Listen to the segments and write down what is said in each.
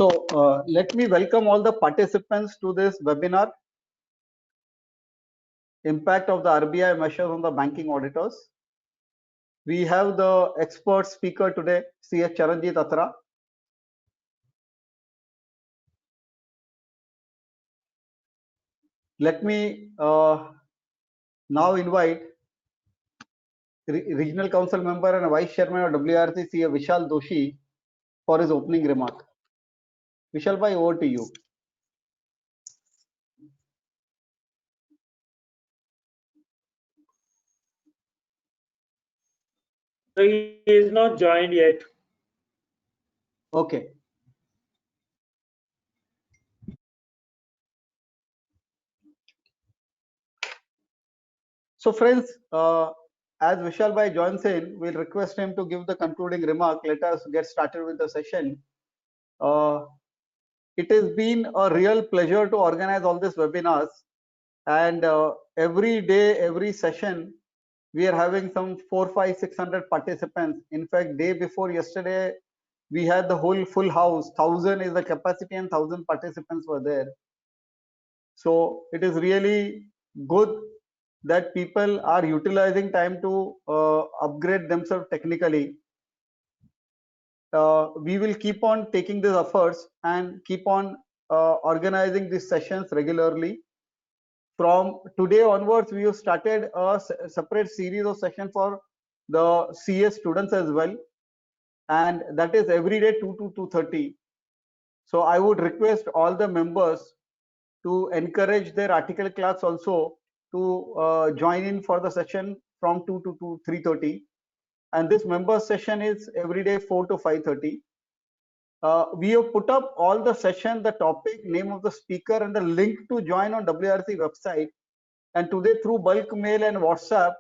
Let me welcome all the participants to this webinar, Impact of the RBI Measures on the Banking Auditors. We have the expert speaker today, C.H. Charanjit Atra. Let me now invite Regional Council Member and Vice Chairman of WRC, C.A. Vishal Doshi, for his opening remark. Vishal bhai, over to you. So he is not joined yet. Okay. So friends, as Vishal bhai joins in, we'll request him to give the concluding remark. Let us get started with the session. It has been a real pleasure to organize all these webinars, and every day, every session, we are having some 400, 500, 600 participants. In fact, day before yesterday, we had the whole full house. 1,000 is the capacity and 1,000 participants were there. So it is really good that people are utilizing time to upgrade themselves technically. We will keep on taking these efforts and keep on organizing these sessions regularly. From today onwards, we have started a separate series of sessions for the CS students as well, and that is every day 2 to 2:30. So I would request all the members to encourage their article clerks also to join in for the session from 2 to 3:30. And this member session is every day 4 to 5:30. We have put up all the session, the topic, name of the speaker, and the link to join on WRC website. And today through bulk mail and WhatsApp,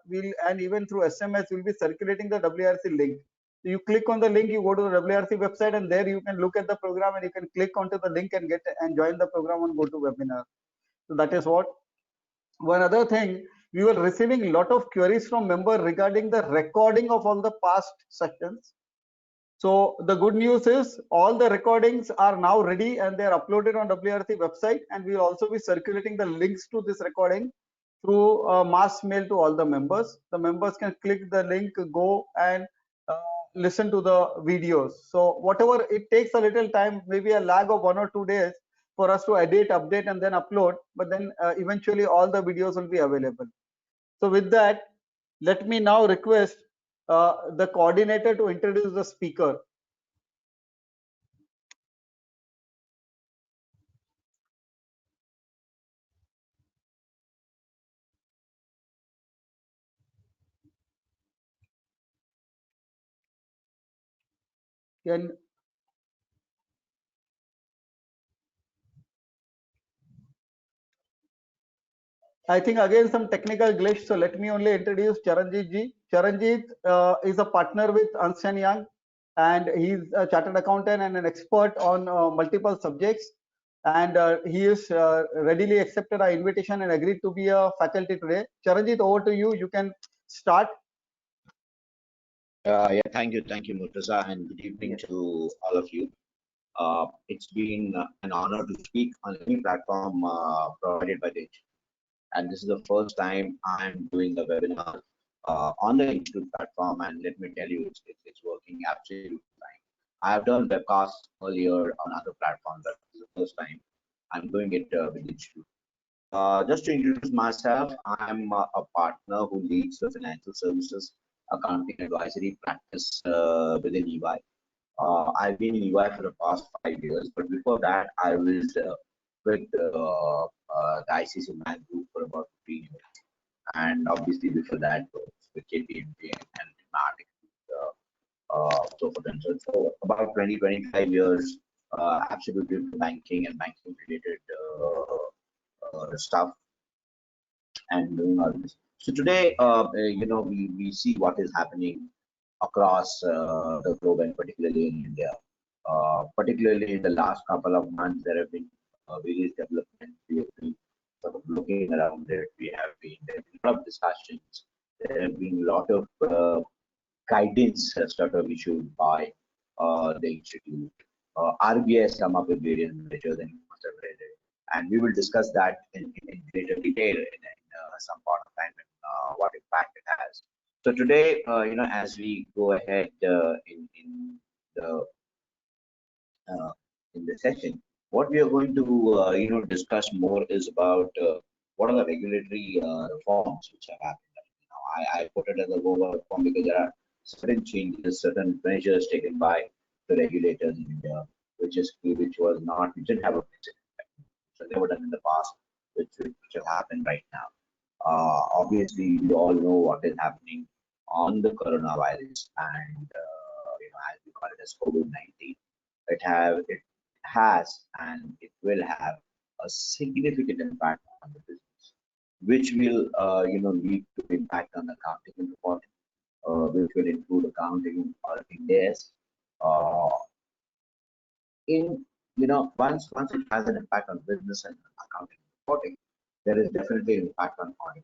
and even through SMS, we'll be circulating the WRC link. So you click on the link, you go to the WRC website, and there you can look at the program, and you can click onto the link and join the program and go to webinar. So that is what. One other thing, we were receiving a lot of queries from members regarding the recording of all the past sessions. So the good news is all the recordings are now ready and they are uploaded on WRC website, and we will also be circulating the links to this recording through mass mail to all the members. The members can click the link, go and listen to the videos. So whatever it takes a little time, maybe a lag of 1 or 2 days for us to edit, update, and then upload, but then eventually all the videos will be available. So with that, let me now request the coordinator to introduce the speaker. I think again some technical glitch, so let me only introduce Charanjit ji. Charanjit is a partner with Ernst & Young, and he's a chartered accountant and an expert on multiple subjects. And he is readily accepted our invitation and agreed to be a faculty today. Charanjit, over to you. You can start. Yeah, thank you, Murtaza, and good evening to all of you. It's been an honor to speak on any platform provided by the Institute. And this is the first time I'm doing a webinar on the Institute platform, and let me tell you, it's working absolutely fine. I have done webcasts earlier on other platforms, but this is the first time I'm doing it with the Institute. Just to introduce myself, I'm a partner who leads the financial services accounting advisory practice within EY. I've been in EY for the past 5 years, but before that, I was with the ICC Bank Group for about 15 years, and obviously before that with KPMG and Matic, so forth and so forth. So about 20-25 years, absolutely banking and banking related stuff and doing all this. So today, we see what is happening across the globe and particularly in India. Particularly in the last couple of months, there have been various developments. We have been sort of looking around it. There have been a lot of discussions. There have been a lot of guidance sort of issued by the Institute. RBI has come up with various measures, and you must have read it. And we will discuss that in greater detail in some part of time and what impact it has. So today, as we go ahead the uh, in the session, what we are going to discuss more is about what are the regulatory reforms which have happened right now. I put it as a global reform because there are certain changes, certain measures taken by the regulators in India, which didn't have a precedent, so never done in the past, which have happened right now. Obviously, we all know what is happening on the coronavirus, and as we call it as COVID-19. It has and it will have a significant impact on the business, which will lead to impact on accounting and reporting, which will include accounting or Ind AS. Uh, in once it has an impact on business and accounting and reporting, there is definitely an impact on audit.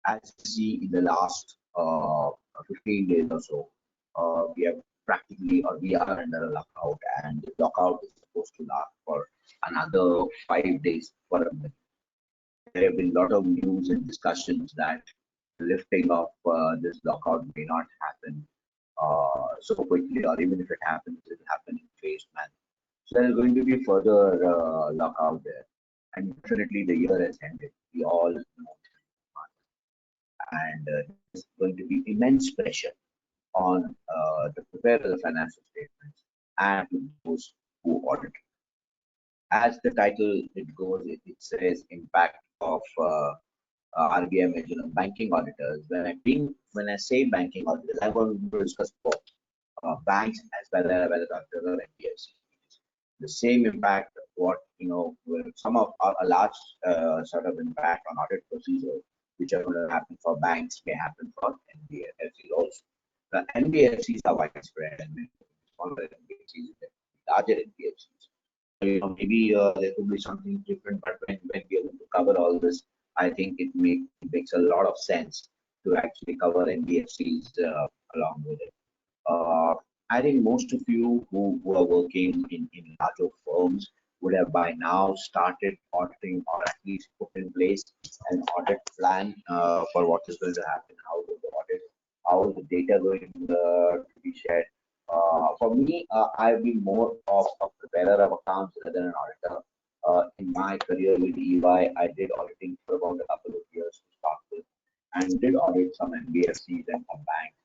As you see in the last 15 days or so, we have practically or we are under a lockout, and the lockout is supposed to last for another 5 days for a minute. There have been a lot of news and discussions that lifting of this lockout may not happen so quickly, or even if it happens, it will happen in phased manner. So there is going to be further lockout there, and definitely the year has ended. We all know, and there's going to be immense pressure on the preparer of the financial statements and to those who audit. As the title it goes, it says impact of RBI measure on banking auditors. When I say banking auditors, I'm going to discuss both banks as well as auditors or NBFCs. The same impact, what where some of a large sort of impact on audit procedures, which are going to happen for banks, may happen for NBFCs also. The NBFCs are widespread, and smaller NBFCs, larger NBFCs. Maybe there could be something different, but when we are going to cover all this, I think it makes a lot of sense to actually cover NBFCs along with it. Uh, I think most of you who are working in larger firms would have by now started auditing, or at least put in place an audit plan for what is going to happen, how will the audit, how is the data going to be shared. For me, I've been more of a preparer of accounts rather than an auditor. In my career with EY, I did auditing for about a couple of years to start with, and did audit some NBFCs and some banks.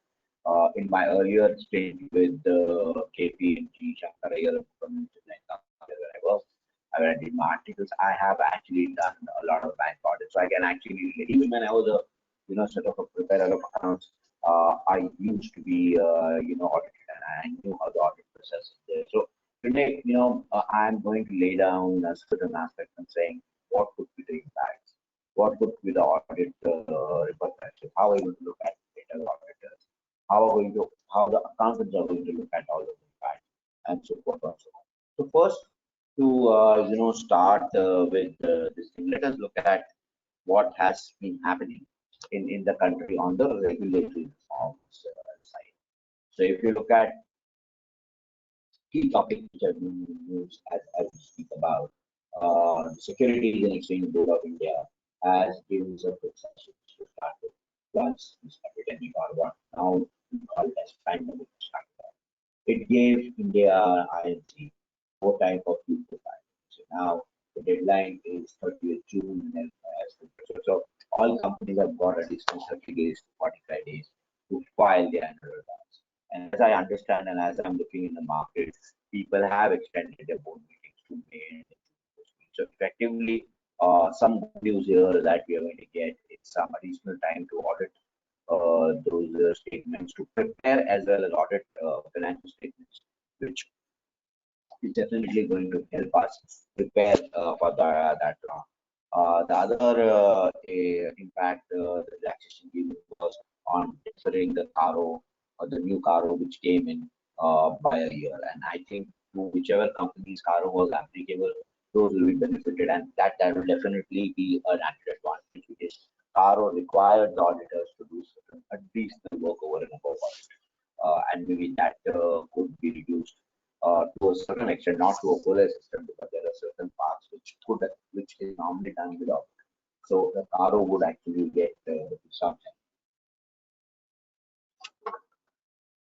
In my earlier stint with KPMG, Shankar from where I worked, where I did my articles, I have actually done a lot of bank audits. So I can actually, even when I was a sort of a preparer of accounts, I used to be audited, and I knew how the audit process is there. So today, I'm going to lay down certain aspects and saying what could be the impacts, what could be the audit report, how are we going to look at data auditors, how the accountants are going to look at all of the facts, and so forth and so on. So first, to start with this thing, let us look at what has been happening in the country on the regulatory reforms side. So if you look at key topics which have been used as we speak about, the Securities and Exchange Board of India has given some concessions to start with. Once depending on what now we call it as pandemic structure. It gave India INC more time for future planning. So now the deadline is 30th June, and so all companies have got additional 30 days to 45 days to file their annual returns. And as I understand, and as I'm looking in the market, people have extended their board meetings to May. So effectively, some good news here that we are going to get is some additional time to audit those statements, to prepare as well as audit financial statements, which is definitely going to help us prepare for that round. The other impact the relaxation given was on deferring the caro, or the new caro which came in by a year. And I think to whichever company's caro was applicable, those will be benefited, and that will definitely be an added advantage, because caro requires the auditors to do certain additional work over and above audit, and maybe that could be reduced to a certain extent, not to a full extent, because there are certain parts which is normally done without. So the RO would actually get some.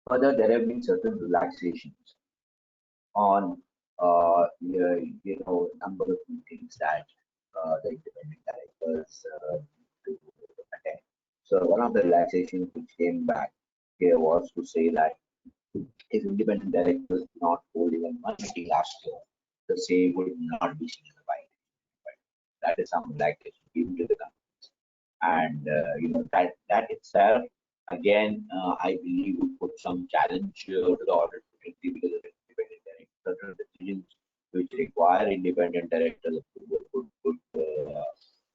Further, there have been certain relaxations on number of meetings that the independent directors to attend. So one of the relaxations which came back here was to say that if independent directors did not hold even one meeting last year, the same would not be seen in the file. But that is some relaxation given to the companies, and that itself, again, I believe would put some challenge to the audit committee, because of independent directors, certain decisions which require independent directors approval could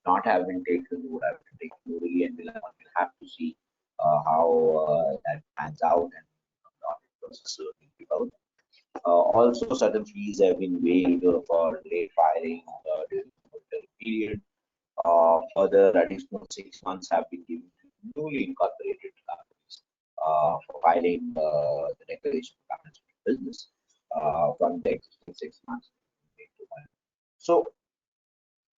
not have been taken, would have been taken early, and we'll have to see how that pans out, and the audit process will be about. Also, certain fees have been waived for late filing during the period. Further, additional 6 months have been given to newly incorporated companies for filing the declaration of management business from the existing 6 months. So,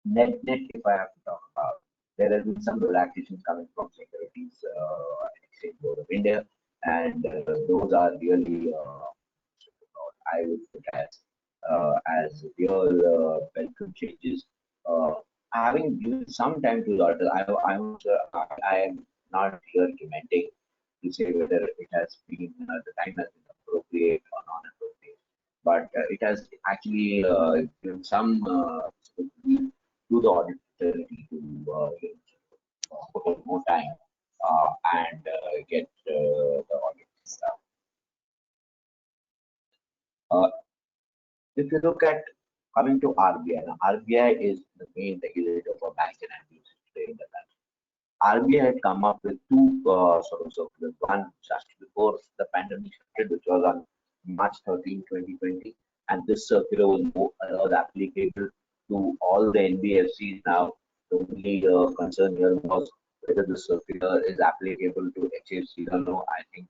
net, if I have to talk about, there has been some relaxations coming from Securities and Exchange Board of India, and those are really, I would put as real welcome changes. Having given some time to the auditor, I am not here commenting to say whether it has been the time has been appropriate or non-appropriate, but it has actually given some to the auditor to put in more time and get the audit done. Uh, if you look at coming to RBI, now RBI is the main regulator for banks and NBFCs today in the country. RBI had come up with two sort of circulars. One just before the pandemic started, which was on March 13, 2020, and this circular was applicable to all the NBFCs now. The only concern here was whether the circular is applicable to HFCs or no. I think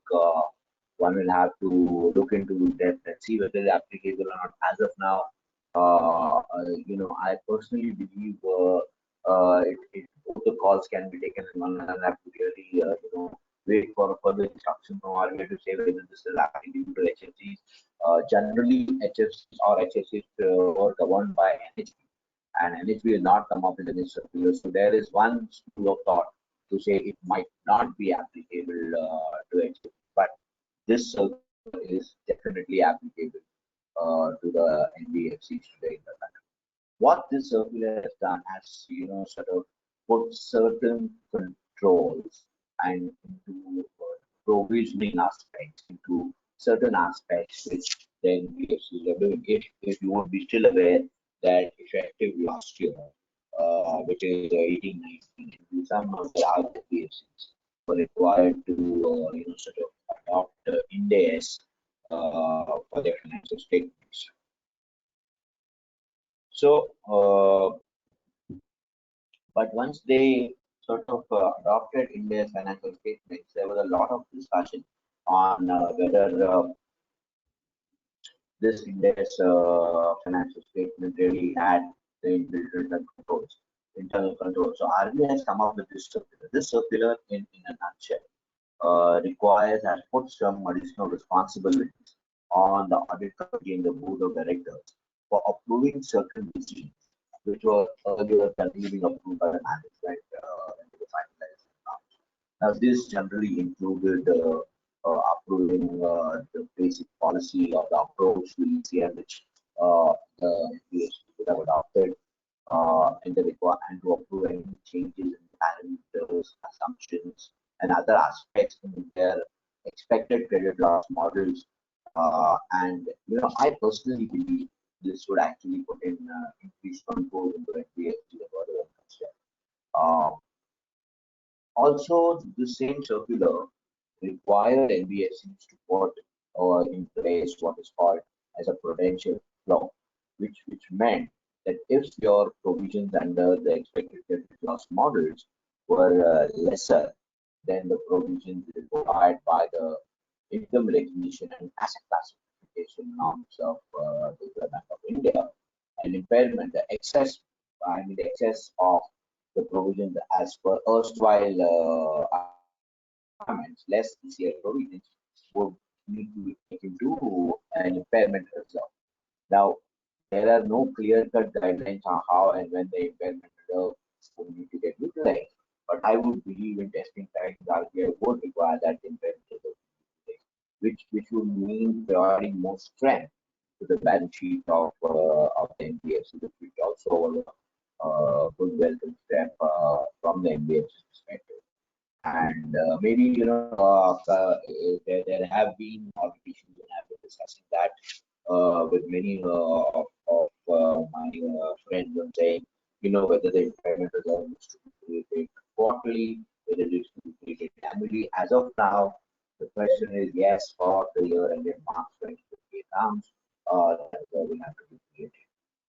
one will have to look into depth and see whether it's applicable or not. As of now, I personally believe both the calls can be taken, and one will have to really, wait for further instruction from RBI to say whether this is applicable to HFCs. Generally, HFCs or HFCs were governed by NHB, and NHB has not come up with any circular. So there is one school of thought to say it might not be applicable to HFCs, but this circular is definitely applicable to the NBFCs today in the country. What this circular has done has, sort of put certain controls and into provisioning aspects, into certain aspects which the NBFCs are doing. If you would be still aware that effective last year, which is 18-19, some of the other NBFCs were required to, sort of adopt Ind AS for their financial statements. So, but once they sort of adopted Ind AS financial statements, there was a lot of discussion on whether this Ind AS financial statement really had the inbuilt internal controls. So RBI has come up with this circular. This circular, in a nutshell, has put some additional responsibilities on the audit committee and the board of directors for approving certain decisions which were earlier currently being approved by the management when they were finalized. Now, this generally included approving the basic policy or the approach to ECM which the NBFC would have adopted, and to approve any changes in parameters, assumptions, and other aspects in their expected credit loss models. And I personally believe this would actually put in increased control into NBFC and whatever concern. Also, the same circular required NBFCs to put in place what is called as a prudential floor, which meant that if your provisions under the expected credit loss models were lesser than the provisions required by the income recognition and asset classification classification norms of the Reserve Bank of India, an impairment, the excess of the provisions as per erstwhile requirements, less ECL provisions would need to be taken to an impairment reserve. Now, there are no clear-cut guidelines on how and when the impairment reserve will need to get utilized. But I would believe in testing times, RBI would require that impairment reserve, which would mean providing more strength to the balance sheet of the NBFC, which also good welcome step from the NBFC perspective. And maybe there have been obligations, and I've been discussing that with many of my friends, and saying, whether the impairment reserve needs to be created quarterly, whether it needs to be created annually. As of now, the question is yes, for the year ended March 2020 accounts, that reserve will have to be created.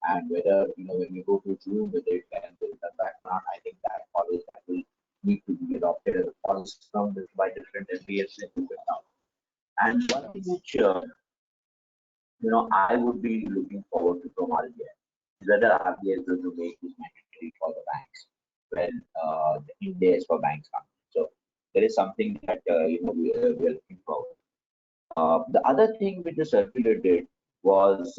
And whether, when we go to June, whether it can be done back or not, I think that always that will need to be adopted as a policy from by different NBFCs now. And one thing which I would be looking forward to from RBI is whether RBI is going to make this mandatory for the banks when the Ind AS for banks come. So there is something that we are looking forward. The other thing which the circular did was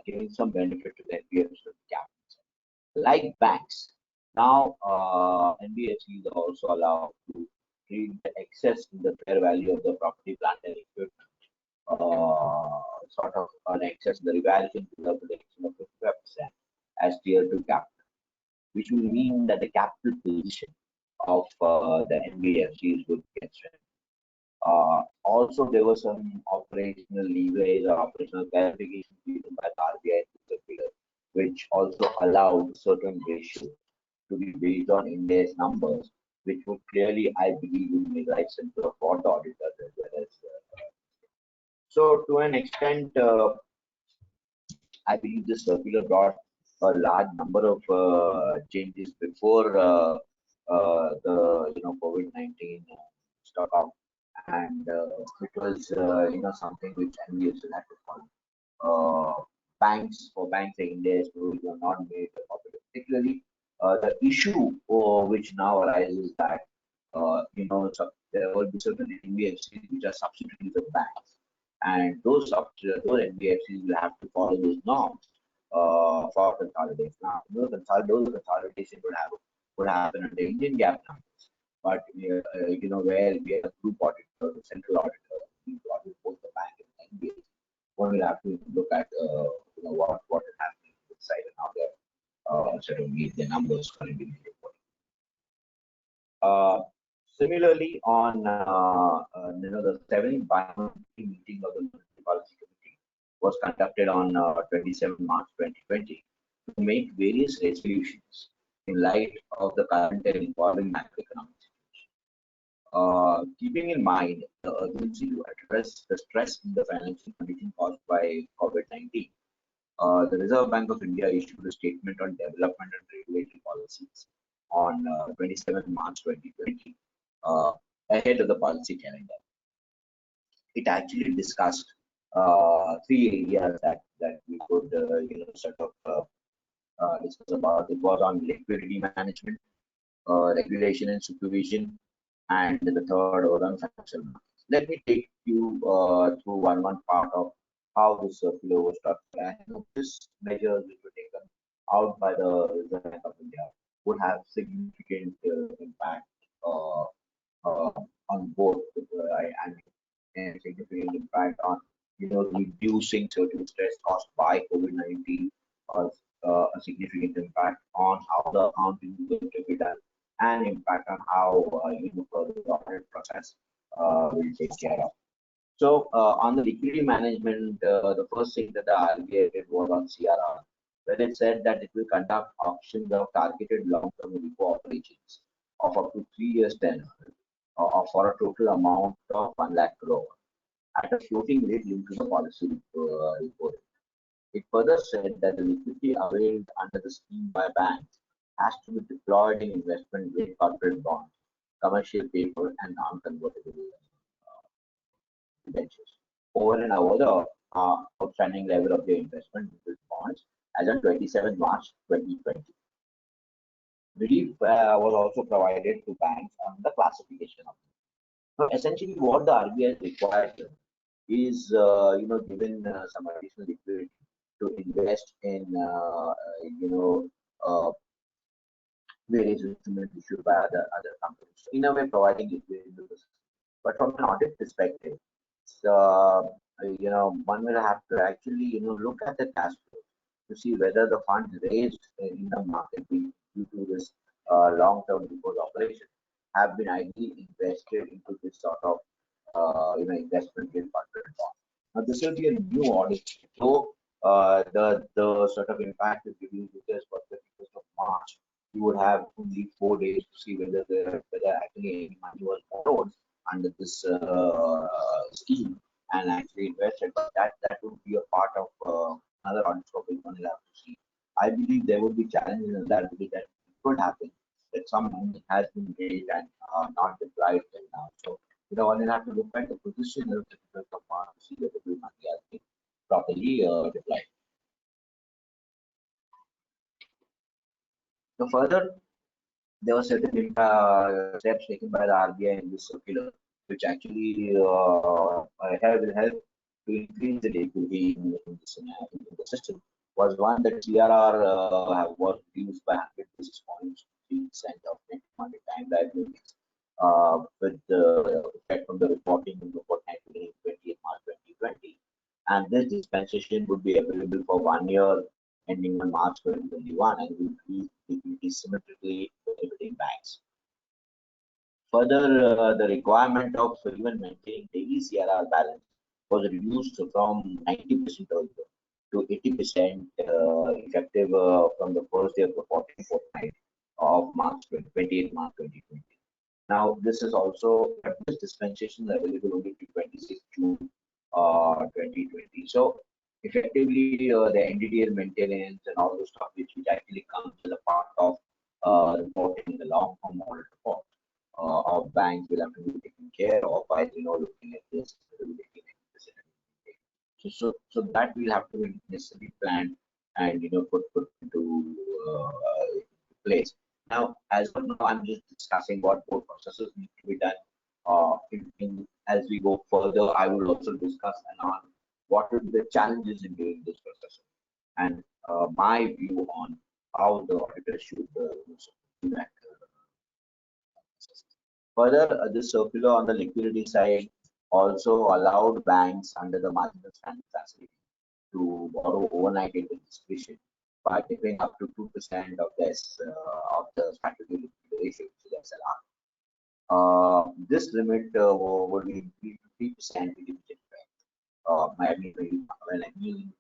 giving some benefit to the NBFCs with capital. Like banks, now NBFCs are also allowed to treat the excess in the fair value of the property, plant, and equipment, sort of an excess in the revaluation to the protection of 55% as tier 2 capital, which will mean that the capital position of the NBFCs would get strengthened. Also, there was some operational leverage or operational clarification given by the RBI circular, which also allowed certain ratios to be based on Ind AS numbers, which would clearly, I believe, will make life simpler for the auditors as well as. So, to an extent, I believe this circular brought a large number of changes before the COVID-19 struck out, and it was something which NBFC had to follow. Banks in India were not made popular. Particularly, the issue which now arises that there will be certain NBFCs which are subsidiaries of banks, and those NBFCs will have to follow those norms for consolidation. Now, those consolidation would happen under Indian GAAP numbers, but where we are a group auditor, the central auditor, we audit both the bank and NBFC. One will have to look at what is happening inside and how they're sort of meet the numbers for individual reporting. Similarly, on the 7th bi-monthly meeting of the Monetary Policy Committee was conducted on 27 March 2020 to make various resolutions in light of the current and evolving macroeconomic situation. Keeping in mind the urgency to address the stress in the financial condition caused by COVID-19, the Reserve Bank of India issued a statement on development and regulatory policies on 27 March 2020, ahead of the policy calendar. It actually discussed 3 areas that we could sort of discuss about. It was on liquidity management, regulation and supervision, and the third was on financial markets. Let me take you through one part of how the circular was structured. And this measures which were taken out by the Reserve Bank of India would have significant impact on both and significant impact on reducing certain stress caused by COVID-19, a significant impact on how the accounting is going to be done, and impact on how the audit process will take care of. So on the liquidity management, the first thing that the RBI did was on CRR, where it said that it will conduct auctions of targeted long-term repo operations of up to 3 years tenure for a total amount of 1 lakh crore at a floating rate linked to the policy report. It further said that the liquidity availed under the scheme by banks has to be deployed in investment-grade corporate bonds, commercial paper, and non-convertible debentures. over and over the outstanding level of the investment bonds as on 27th March 2020. Relief was also provided to banks on the classification of them. So essentially, what the RBI requires is, given some additional liquidity to invest in, various instruments issued by other companies. So in a way, providing liquidity to the system. But from an audit perspective, one will have to actually, look at the cash flow to see whether the funds raised in the market due to this long-term repose operation have been ideally invested into this sort of, investment in corporate bond. Now, this will be a new audit. So, the sort of impact is reviewed because for the 31st of March, you would have only 4 days to see whether actually any money was borrowed under this scheme and actually invested. But that would be a part of another audit scope which one will have to see. I believe there would be challenges in that because that it could happen that some money has been raised and not deployed till now. So one will have to look at the position of the fund to see whether the money has been properly deployed. So further, there were certain steps taken by the RBI in this circular, which actually will help to increase the liquidity in the system. Was one that CRR was reduced by 100 basis points to 3% of net money time liabilities, with the effect from the reporting in the fortnight beginning 20th March 2020. And this dispensation would be available for 1 year ending on March 2021 and will be liquidity symmetrically benefiting banks. Further, the requirement of even maintaining daily CRR balance was reduced from 90% earlier to 80% effective from the first day of the 14th fortnight of March 2020, March 2020. Now, this is also this dispensation is available only to 26th June 2020. So, effectively, the NDDL maintenance and all the stuff which actually comes as a part of reporting the long form audit report of banks will have to be taken care of by looking at this. So that will have to be necessarily planned and put into place. Now, as of now, I'm just discussing what board processes need to be done. As we go further, I will also discuss on what will be the challenges in doing this process and my view on how the auditor should do that. Further, this circular on the liquidity side also allowed banks under the marginal standing facility to borrow overnight into discretion by giving up to 2% of this of the statutory liquidity ratio, which is SLR. This limit would be increased to 3% with immediate effect. When I mean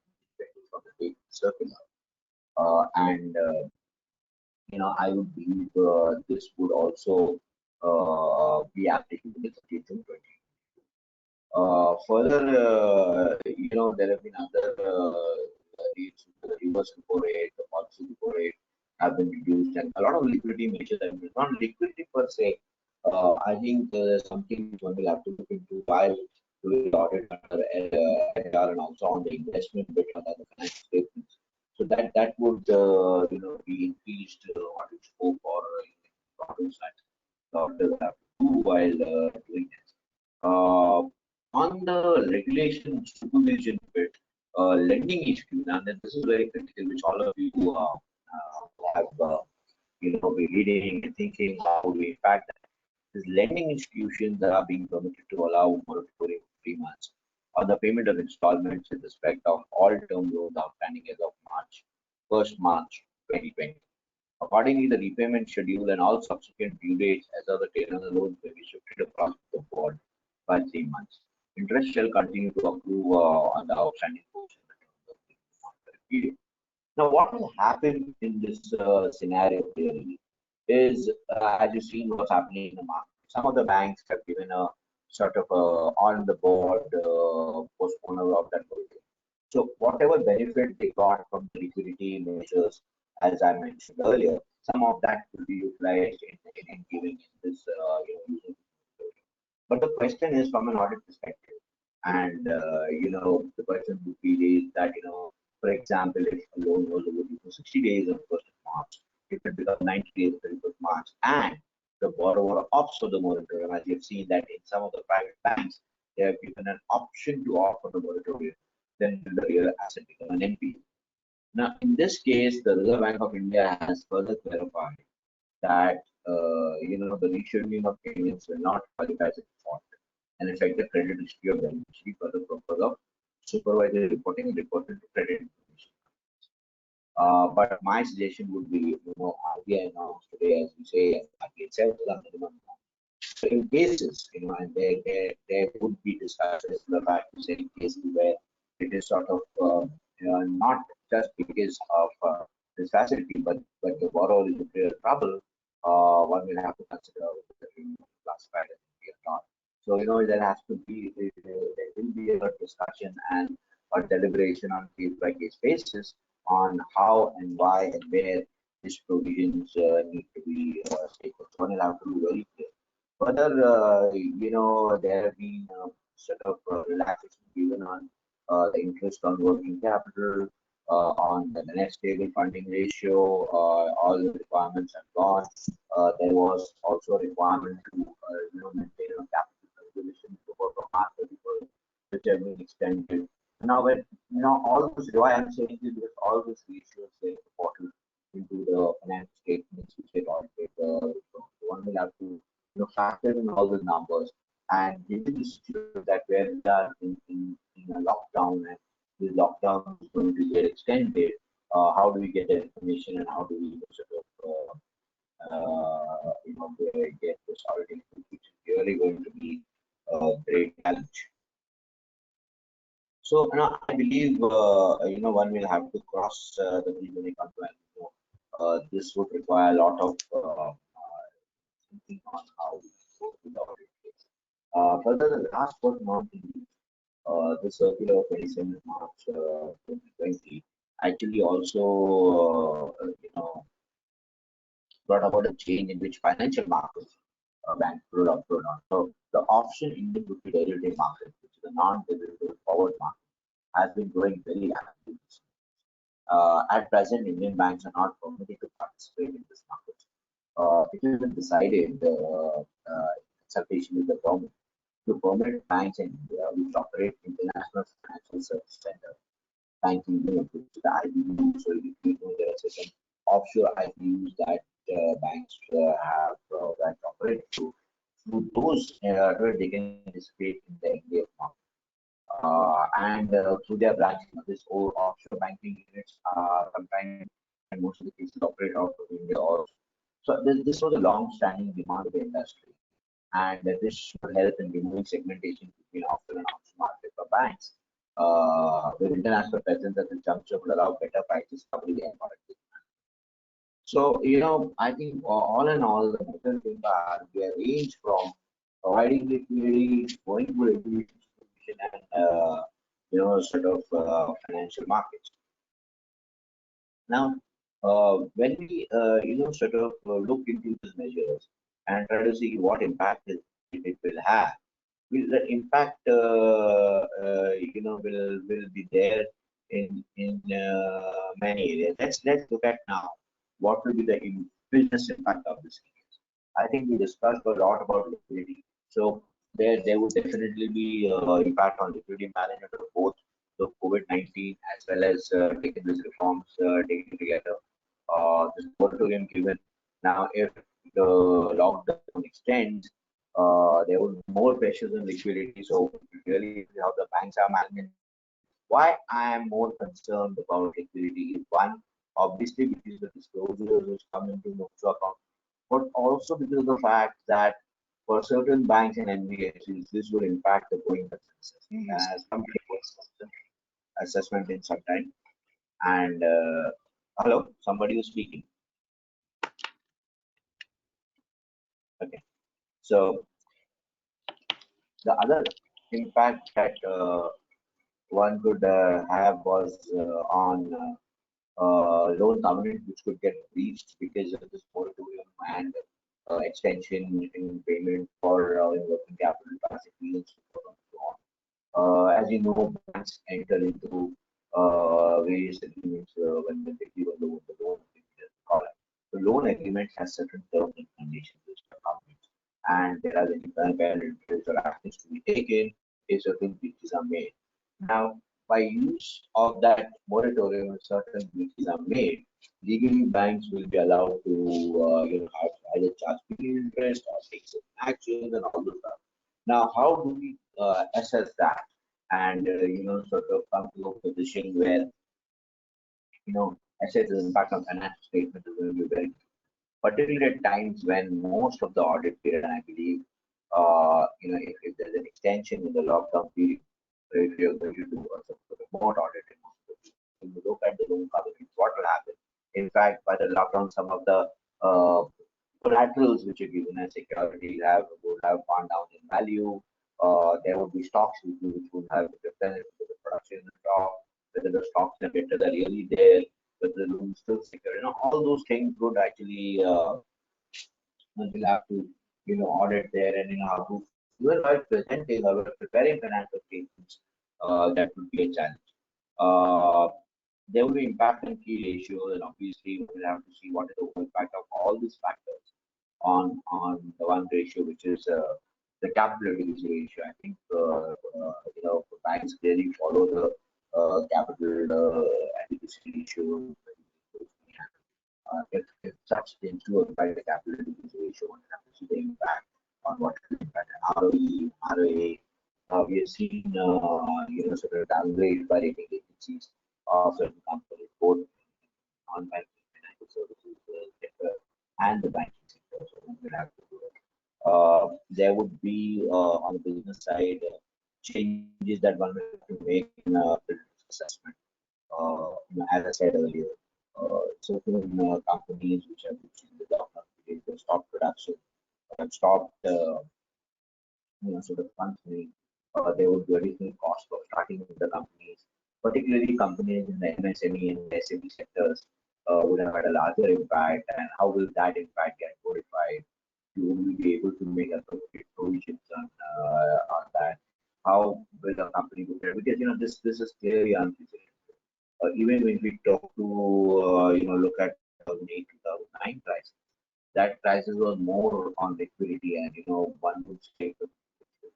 from the date circular, and I would believe this would also be applicable to 2020. Further, there have been other rates, the reverse repo rate, the policy repo rate have been reduced, and a lot of liquidity measures have been not liquidity per se. I think something one will have to look into while doing the audit under LR and also on the investment bit under the financial statements. So that would be increased audit scope or audits that the auditors have to do while doing this. On the regulation supervision bit, lending issues, and this is very critical, which all of you have be reading and thinking how we impact that. These lending institutions that are being permitted to allow moratorium for 3 months on the payment of installments with respect of all term loans outstanding as of March 2020. Accordingly, the repayment schedule and all subsequent due dates as of the tenure of the loans may be shifted across the board by 3 months. Interest shall continue to accrue on the outstanding portion of the period. Now, what will happen in this scenario really is, as you've seen what's happening in the market, some of the banks have given a sort of on the board postponement of that program. So whatever benefit they got from the liquidity measures, as I mentioned earlier, some of that will be utilized in giving this using. But the question is from an audit perspective, And the person would be days that, for example, if a loan was overdue for 60 days on 1st of March, it will become 90 days on 31st March, and the borrower opts for the moratorium. As you've seen that in some of the private banks, they have given an option to opt for the moratorium, then will the real asset become an NPA. Now, in this case, the Reserve Bank of India has further clarified that the rescheduling of payments will not qualify as a default and affect the credit history of beneficiary for the purpose of supervisory reporting and reported to credit information. But my suggestion would be, RBI announced today, as you say, RBI itself is on minimum. So in cases, and there would be discussions in the fact in cases where it is sort of not just because of this facility, but the borrower is in real trouble, one will have to consider whether to classify it as or not. So there has to be there will be a discussion and a deliberation on case by case basis on how and why and where these provisions need to be taken. So one will have to be very clear. Further, there have been sort of relaxation given on the interest on working capital, on the net stable funding ratio. All the requirements have gone. There was also a requirement to maintain a capital conservation for March 31st, which have been extended. Now, when all those, why I'm saying this because all those ratios get reported into the financial statements which get audited. So one will have to factor in all the numbers. And given the situation that where we are in a lockdown and this lockdown is going to get extended, how do we get the information and how do we sort of get this auditing, which is really going to be a great challenge. So I believe one will have to cross the bridge when it comes to this would require a lot of thinking on how we go to the audit case. Further, the last one month, the circular of 27th March 2020 actually also brought about a change in which financial markets banks pro down. So the option index would be derivative market, which is a non-derivative forward market, has been growing very rapidly. At present, Indian banks are not permitted to participate in this market. It has been decided consultation with the government to permit banks in India which operate international financial service center banking unit, which is the IBU. So if you know there are certain offshore IBUs that banks have that operate through those where they can participate in the India market. And through their branching of this whole offshore banking units sometimes and most of the cases operate out of India also. So this was a long-standing demand of the industry, and this should help in removing segmentation between offshore and onshore market for banks. With international presence at the juncture would allow better prices coverage and product. So I think all in all, the methods in the RBI range from providing liquidity, going to regulation and sort of financial markets. Now, when we sort of look into these measures and try to see what impact it will have, the impact will be there in many areas. Let's look at now what will be the business impact of this case. I think we discussed a lot about liquidity. So there would definitely be impact on liquidity management of both the COVID-19 as well as taking these reforms taken together. This moratorium given now, if the lockdown extends, there will be more pressures on liquidity. So really, how the banks are managing. Why I am more concerned about liquidity is one, obviously because the disclosures which come into Mukta account, but also because of the fact that for certain banks and NBFCs, this will impact the going businesses. As some assessment in some time. And hello, somebody was speaking. Okay, so the other impact that one could have was on loan covenant, which could get breached because of this moratorium and extension in payment for working capital, traffic and so on. As you know, banks enter into various agreements when they give a loan. The loan agreement is called. The loan agreement has certain terms and conditions which are covered, and there are any penalties or actions to be taken if certain breaches are made. Now, by use of that moratorium, if certain breaches are made, legally banks will be allowed to have either charge penal interest or take some actions and all those stuff. Now, how do we assess that and sort of come to a position where assess the impact on financial statement is going to be very, particularly at times when most of the audit period, and I believe, if there's an extension in the lockdown period, if you're going to do a sort of remote audit in most of the people, when you look at the loan covenants, what will happen? In fact, by the lockdown, some of the uh, collaterals which are given as security would have gone down in value. There would be stocks which would have replenished with the production in the stock, whether the stocks and debtors are really there, whether the loan is still secure. All those things would actually will have to audit there and how to even while presenting or while preparing financial statements, that would be a challenge. Uh, there will be impact on key ratios, and obviously we will have to see what is the impact of all these factors on the one ratio, which is the capital adequacy ratio. I think banks clearly follow the capital adequacy ratio. If such things do affect the capital adequacy ratio, one have to see the impact on what will impact on ROE, ROA. We have seen sort of downgrade by rating agencies of certain companies, both non-banking financial services sector and the banking sector. So one will have to do it. There would be on the business side changes that one will have to make in assessment. As I said earlier, certain companies which have reached the lockdown period, they stopped production, have stopped sort of functioning. There would be additional cost for starting with the companies, particularly companies in the MSME and the SME sectors would have had a larger impact. And how will that impact get modified? You will be able to make appropriate provisions on that. How will the company look at it? Because this is clearly unprecedented. Even when we talk to look at 2008 2009 prices, that prices were more on liquidity, and one would say if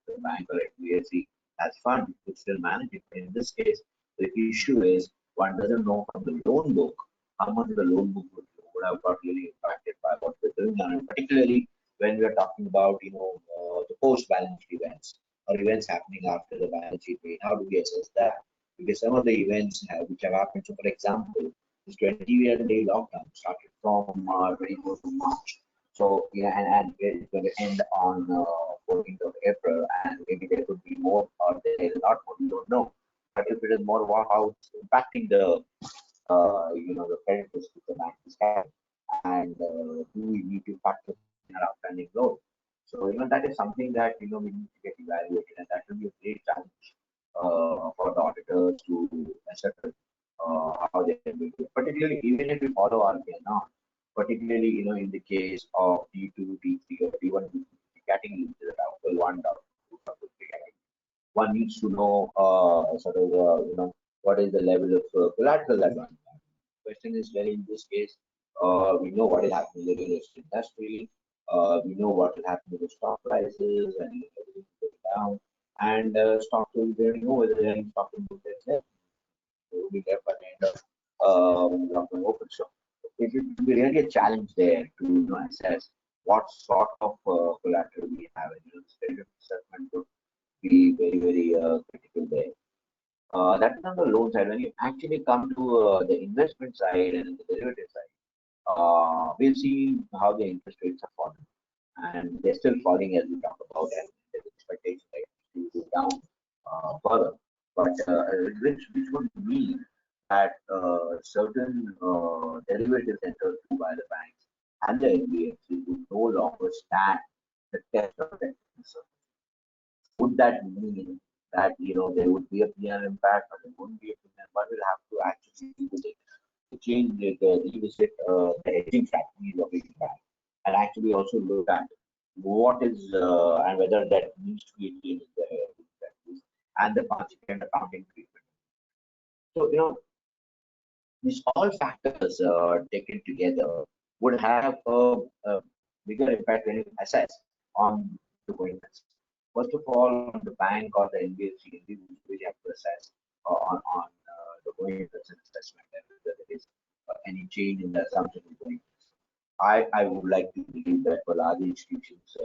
the bank or HDFC has fund, it could still manage it. In this case, the issue is one doesn't know from the loan book how much the loan book would have got really impacted by what we're doing, and particularly when we're talking about the post balance sheet events or events happening after the balance sheet date. How do we assess that? Because some of the events which have happened. So, for example, this 20-day lockdown started from 24th of March. So, yeah, and it's going to end on 14th of April, and maybe there could be more or there is not more, we don't know. But if it is more about how it's impacting the credit risk that the bank is having, and do we need to factor in our outstanding loan? So, that is something that, we need to get evaluated, and that will be a great challenge for the auditors to assess how they can do it. Particularly, even if we follow RBI now, particularly, in the case of D2, D3, or D1, D2 categories, that are one, two, three categories, one needs to know what is the level of collateral that one has. Question is, well, in this case, we know what is happening in the real estate industry. We know what will happen with the stock prices and everything going down. And stock will very know whether they are in stock in good left. They will be there by the end of lockdown open. So it will be really a challenge there to assess what sort of collateral we have. And this kind of assessment would be very, very critical there. That's on the loan side. When you actually come to the investment side and the derivative side, we've seen how the interest rates are falling, and they're still falling as we talk about, and there's expectation that it will go down further. But which would mean that certain derivatives entered through by the banks and the NBFC would no longer stand the test of technical. Would that mean that there would be a P&L impact or there wouldn't be a P&L? But we'll have to actually revisit to change revisit the hedging strategies of each bank, and actually also look at what is and whether that needs to be changed the hedging strategies. and the consequent accounting treatment. So, these all factors taken together would have a bigger impact when you assess on the going concern. First of all, on the bank or the NBFC, we really have to assess on the going concern assessment and whether there is any change in the assumption of going concern. I would like to believe that for large institutions,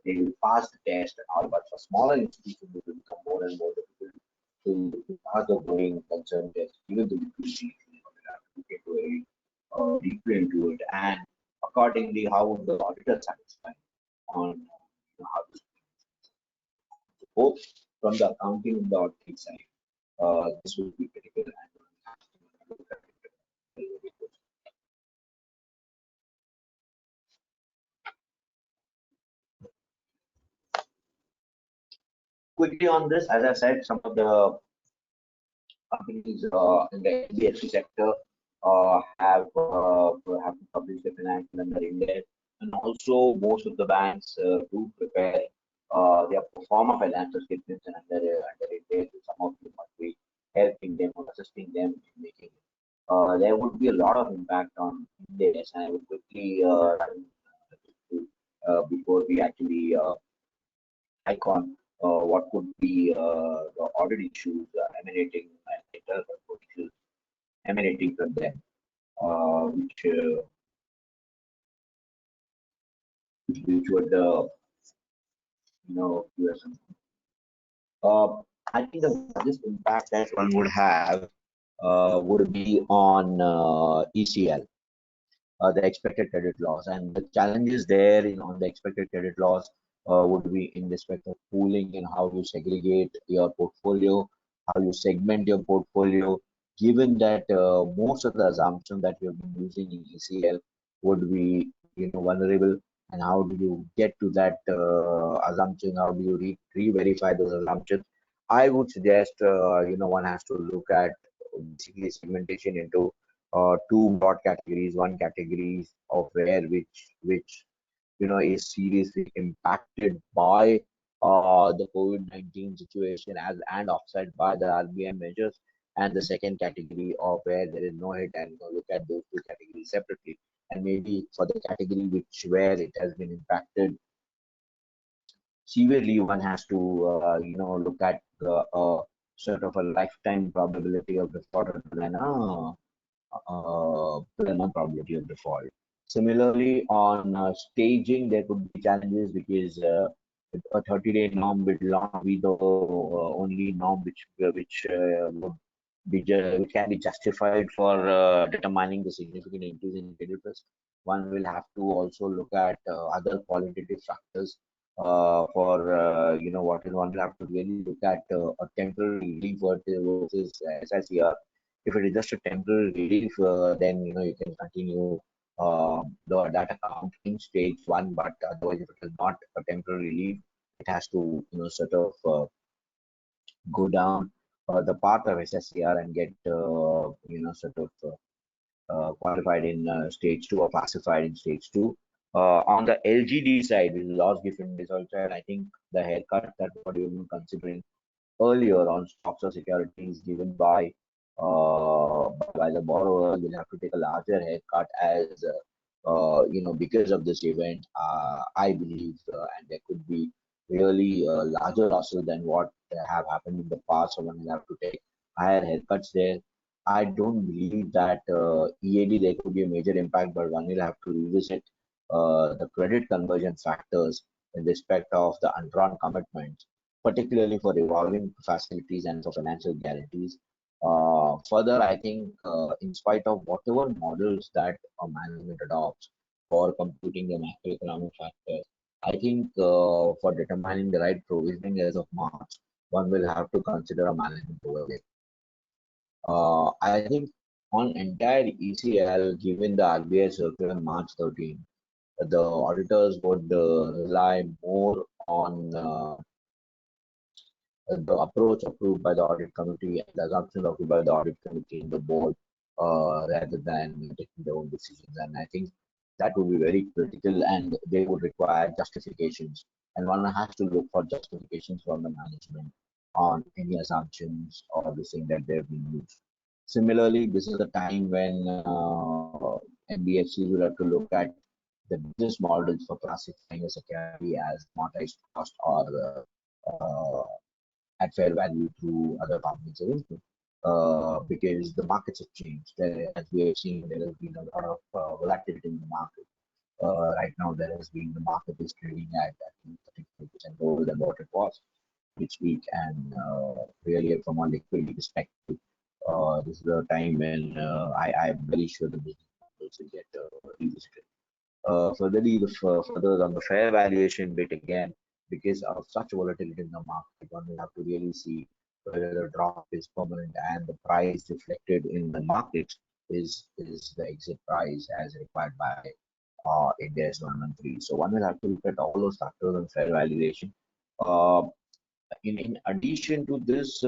they will pass the test and all, but for smaller institutions, it will become more and more difficult to pass the going concern test, even the liquidity. We'll have to look into very deeply into it, and accordingly, how would the auditor satisfy on how this both from the accounting and the auditing side, this will be critical and we'll have to look at it. Quickly on this, as I said, some of the companies in the NBFC sector have to publish the financial under Ind AS, and also most of the banks do prepare their pro forma financial statements and under Ind AS. Some of you must be helping them or assisting them in making it. There would be a lot of impact on Ind AS, and I will quickly run through before we actually icon what could be the audit issues emanating and internal control issues emanating from them, which would give us some. I think the largest impact that one would have would be on ECL, the expected credit loss, and the challenges there on the expected credit loss would be in respect of pooling and how you segregate your portfolio, how you segment your portfolio, given that most of the assumptions that you have been using in ECL would be vulnerable, and how do you get to that assumption? How do you re-verify those assumptions? I would suggest one has to look at basically segmentation into two broad categories. One category of where which is seriously impacted by the COVID-19 situation as and offset by the RBI measures, and the second category of where there is no hit, and look at those two categories separately. And maybe for the category where it has been impacted severely, one has to look at sort of a lifetime probability of default rather than non-probability of default. Similarly, on staging, there could be challenges because a 30-day norm will not be the only norm which can be justified for determining the significant increase in credit risk. One will have to also look at other qualitative factors for what is one will have to really look at a temporary relief versus SICR. If it is just a temporary relief, then you can continue that account in stage one. But otherwise, if it is not a temporary relief, it has to sort of go down the path of SSCR and get sort of qualified in stage two or classified in stage two. On the LGD side, which is loss given result side, I think the haircut that what you've been considering earlier on stocks or securities given by the borrower will have to take a larger haircut as because of this event. I believe, and there could be really larger losses than what have happened in the past. So one will have to take higher haircuts there. I don't believe that EAD there could be a major impact, but one will have to revisit the credit conversion factors in respect of the undrawn commitments, particularly for revolving facilities and for financial guarantees. Further, I think in spite of whatever models that management adopts for computing the macroeconomic factors, I think for determining the right provisioning as of March, one will have to consider a management overlay. I think on entire ECL, given the RBI circular on March 13, the auditors would rely more on the approach approved by the audit committee and the assumptions approved by the audit committee in the board rather than taking their own decisions. And I think that would be very critical, and they would require justifications. And one has to look for justifications from the management on any assumptions or the thing that they've been used. Similarly, this is the time when NBFCs will have to look at the business models for classifying a security as amortized cost or at fair value through other comprehensive income. Because the markets have changed. As we have seen, there has been a lot of volatility in the market. Right now, there has been the market is trading at 33% lower than what it was each week, and really from a liquidity perspective, this is a time when I'm very sure the business models will get revisited. Furtherly, further on the fair valuation bit again, because of such volatility in the market, one will have to really see whether the drop is permanent and the price reflected in the markets is the exit price as required by Ind AS 113. So one will have to look at all those factors on fair valuation. Uh, in addition to this,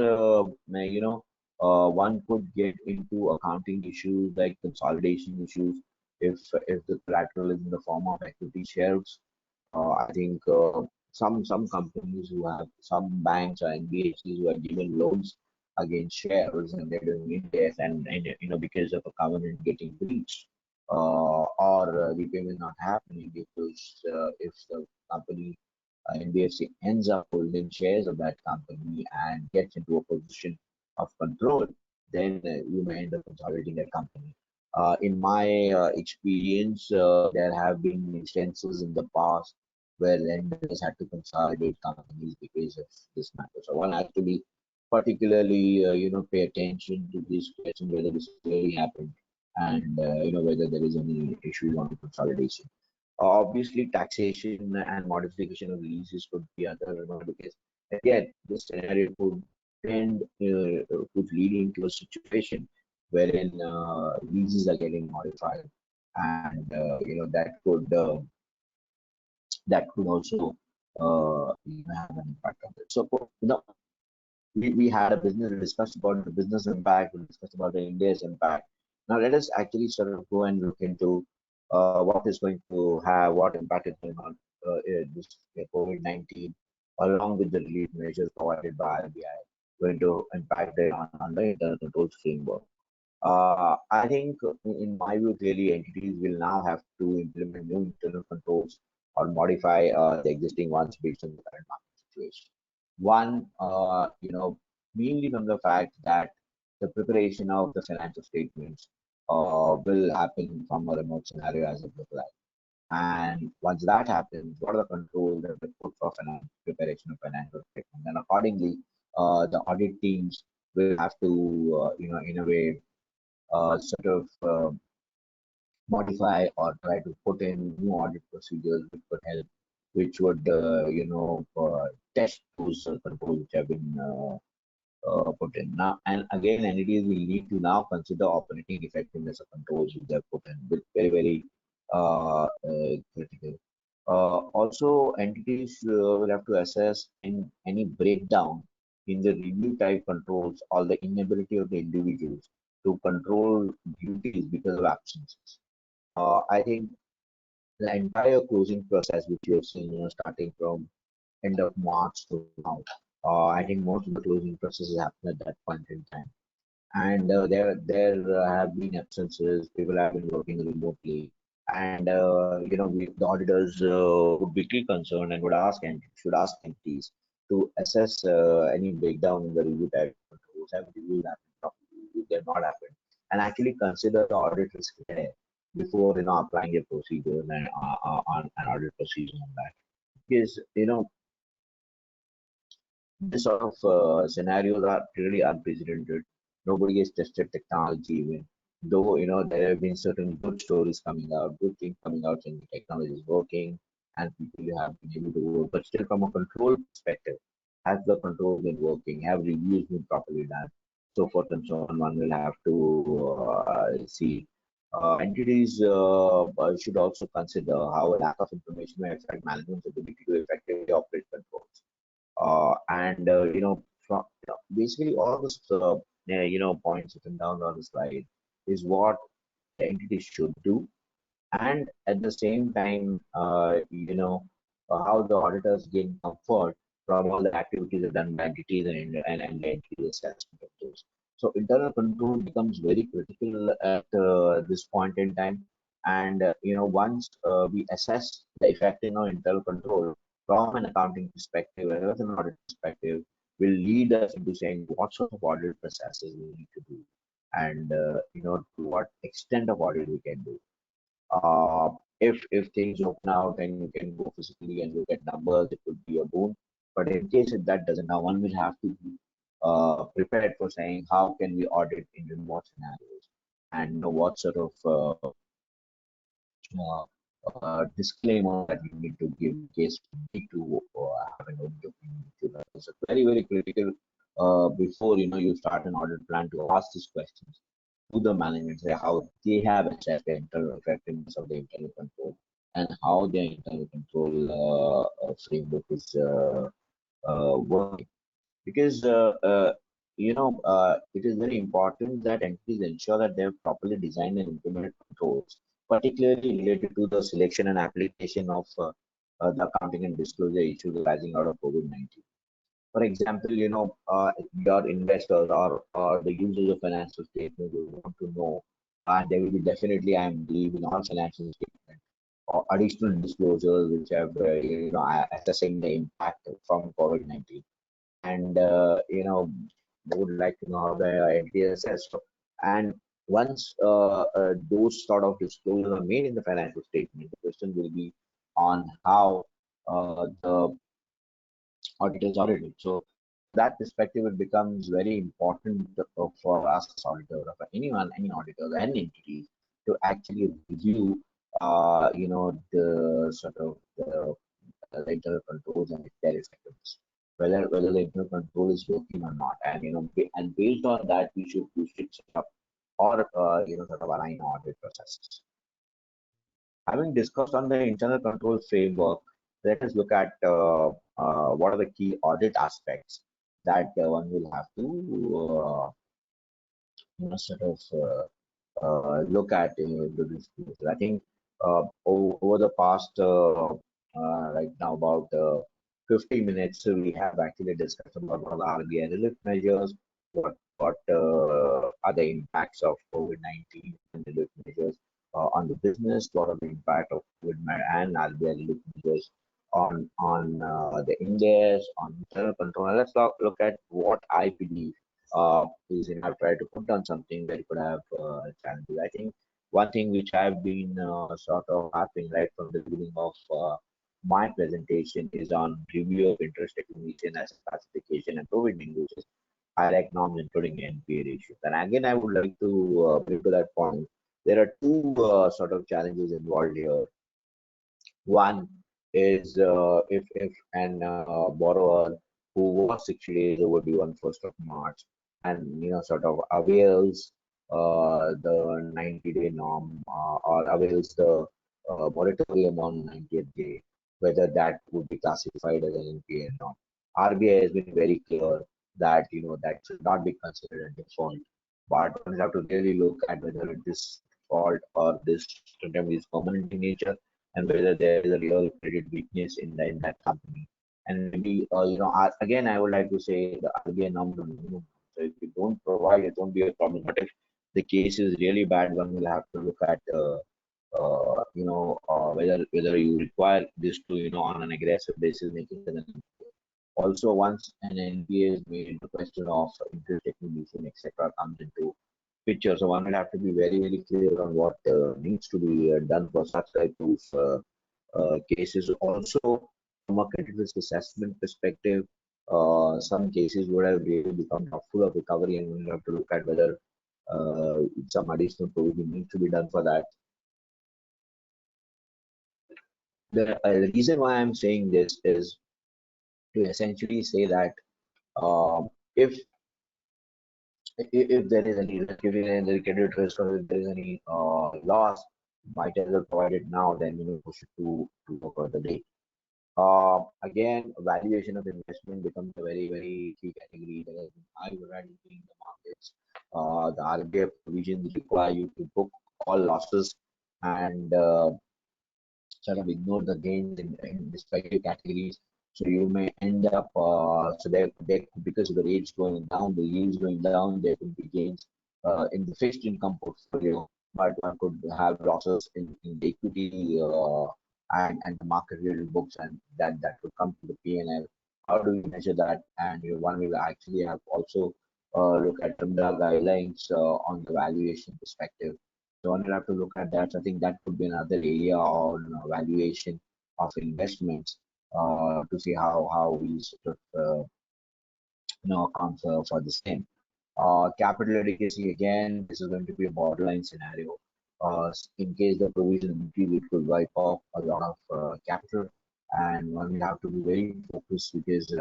one could get into accounting issues like consolidation issues if the collateral is in the form of equity shares. I think some companies who have some banks or NBFCs who have given loans against shares and they're doing it there and because of a covenant getting breached or repayment not happening because if the company NBFC ends up holding shares of that company and gets into a position of control, then you may end up consolidating that company. In my experience, there have been instances in the past where lenders had to consolidate companies because of this matter. So one has to be particularly, pay attention to this question whether this really happened and whether there is any issue on consolidation. Obviously, taxation and modification of leases could be other, because again, this scenario could lead into a situation wherein leases are getting modified, and that could also have an impact on it. So, we had a business, we discussed about the business impact, we discussed about the India's impact. Now let us actually sort of go and look into what is going to have, what impact is going on this COVID-19 along with the relief measures provided by RBI going to impact it on the internal controls framework. I think, in my view, clearly entities will now have to implement new internal controls or modify the existing ones based on the current market situation. One, mainly from the fact that the preparation of the financial statements will happen from a remote scenario as it looks like. And once that happens, what are the controls that they put for preparation of financial statements? And accordingly, the audit teams will have to, in a way, sort of modify or try to put in new audit procedures which could help, which would, test those controls which have been put in. Now, and again, entities will need to now consider operating effectiveness of controls which they have put in, with very, very critical. Also, entities will have to assess any breakdown in the review type controls or the inability of the individuals to control duties because of absences. I think the entire closing process, which you have seen, starting from end of March to now, I think most of the closing processes happen at that point in time. And there have been absences. People have been working remotely, and the auditors would be key concerned and should ask entities to assess any breakdown in the review type controls. Have reviews happened properly? If they have not happened, and actually consider the audit risk there before applying a procedure and on an audit procedure on that. Because this sort of scenarios are really unprecedented. Nobody has tested technology even, though there have been certain good stories coming out, good things coming out saying the technology is working and people have been able to work. But still, from a control perspective, has the control been working? Have reviews been properly done? So forth and so on. One will have to see. Entities should also consider how a lack of information may affect management's ability to effectively operate controls and basically all this points written down on the slide is what the entity should do, and at the same time how the auditors gain comfort from all the activities that are done by entities and the entities assessment of those. So internal control becomes very critical at this point in time. And once we assess the effective of internal control from an accounting perspective as well as an audit perspective, will lead us into saying what sort of audit processes we need to do, and to what extent of audit we can do. Uh, if things open out and you can go physically and look at numbers, it would be a boon. But in case if that doesn't, now one will have to be prepared for saying how can we audit in remote scenarios, and what sort of uh, disclaimer that we need to give in case we need to have an audit opinion. So very critical before you start an audit plan to ask these questions to the management, say how they have assessed the internal effectiveness of the internal control and how their internal control framework is working. Because it is very important that entities ensure that they have properly designed and implemented controls, particularly related to the selection and application of the accounting and disclosure issues arising out of COVID-19. For example, your investors or the users of financial statements will want to know, and there will be definitely, I believe, in all financial statements or additional disclosures which have, assessing the impact from COVID-19. And, they would like to know how the NTS says so. And once those sort of disclosures are made in the financial statement, the question will be on how the auditors audited. So that perspective, it becomes very important for us as auditors, or for anyone, any auditors, any entities to actually review, the sort of the internal controls and their effectiveness, whether the internal control is working or not, and and based on that, we should set up or sort of align audit processes. Having discussed on the internal control framework, let us look at what are the key audit aspects that one will have to sort of look at the disclosure. I think over the past right now about 50 minutes, we have actually discussed about what are the relief measures, what are the impacts of COVID-19 and relief measures on the business, what are the impact of COVID and RBI relief measures on the Ind AS, on internal control. Let's look at what I believe is I've tried to put down something that could have challenges. I think one thing which I've been sort of harping right from the beginning of my presentation is on review of interest recognition as classification and provisioning uses. I like norms including NPA ratios. And again, I would like to bring to that point. There are two sort of challenges involved here. One is if an borrower who was 60 days overdue on 1st of March and sort of avails the 90-day norm or avails the moratorium on 90th day, whether that would be classified as an NPA or not. RBI has been very clear that that should not be considered a default, but one have to really look at whether it is default or this attempt is permanent in nature, and whether there is a real credit weakness in that company. And maybe again, I would like to say the RBI norm on minimum. So if you don't provide, it won't be a problem. But if the case is really bad, one will have to look at whether you require this to on an aggressive basis, making it an NPA. Also, once an NPA is made into question of interest recognition, etc., comes into picture. So one will have to be very clear on what needs to be done for such type of cases. Also, from a credit risk assessment perspective, some cases would have really become full of recovery, and we'll have to look at whether some additional provision needs to be done for that. The reason why I'm saying this is to essentially say that uh, if if there is any risk, if there is any credit risk, or if there is any loss, might as well provide it now than push it to further date. Again, valuation of investment becomes a very key category that has been high volatility in the markets. The RBI provisions require you to book all losses and sort of ignore the gains in respective categories. So you may end up, so there because of the rates going down, the yields going down, there could be gains in the fixed income portfolio, but one could have losses in the equity and the market related books, and that could come to the P&L. How do we measure that? And one will actually have also look at IMDA guidelines on the valuation perspective. So one will have to look at that. So I think that could be another area on valuation of investments to see how we sort of account for the same. Capital adequacy, again, this is going to be a borderline scenario. In case the provision increase, it could wipe off a lot of capital, and one will have to be very focused because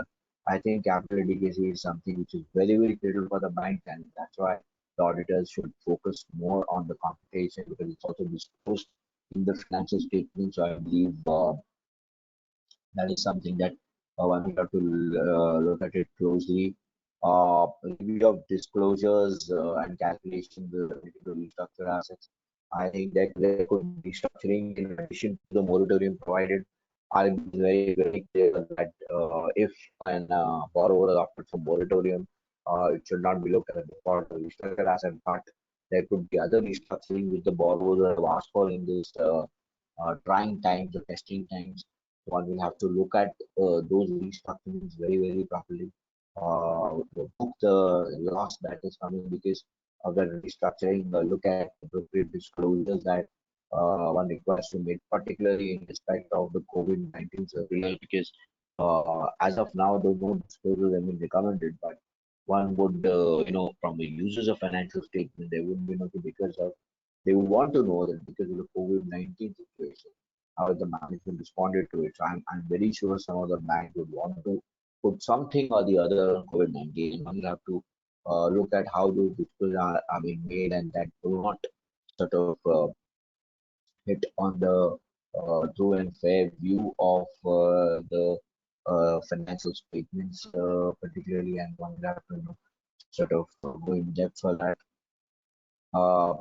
I think capital adequacy is something which is very, very critical for the bank, and that's why the auditors should focus more on the computation because it's also disclosed in the financial statement. So I believe that is something that one will have to look at it closely. Review of disclosures and calculations related to restructured assets. I think that there could be restructuring in addition to the moratorium provided. RBI is very, very clear that if an borrower is opted for moratorium, it should not be looked at for the restructured asset part. There could be other restructuring which the borrowers have asked for in this trying times, the testing times. One will have to look at those restructurings very, very properly. Book the loss that is coming because of the restructuring. Look at appropriate disclosures that one requires to make, particularly in respect of the COVID-19 circular, because as of now, though no disclosures have been recommended, but one would, from the users of financial statement, they would be nothing because of they would want to know that because of the COVID-19 situation, how the management responded to it. So I'm very sure some of the banks would want to put something or the other on COVID-19. One will have to look at how those disclosures are being made and that will not sort of hit on the true and fair view of the financial statements, particularly, and one will have to sort of go in depth for that. Uh,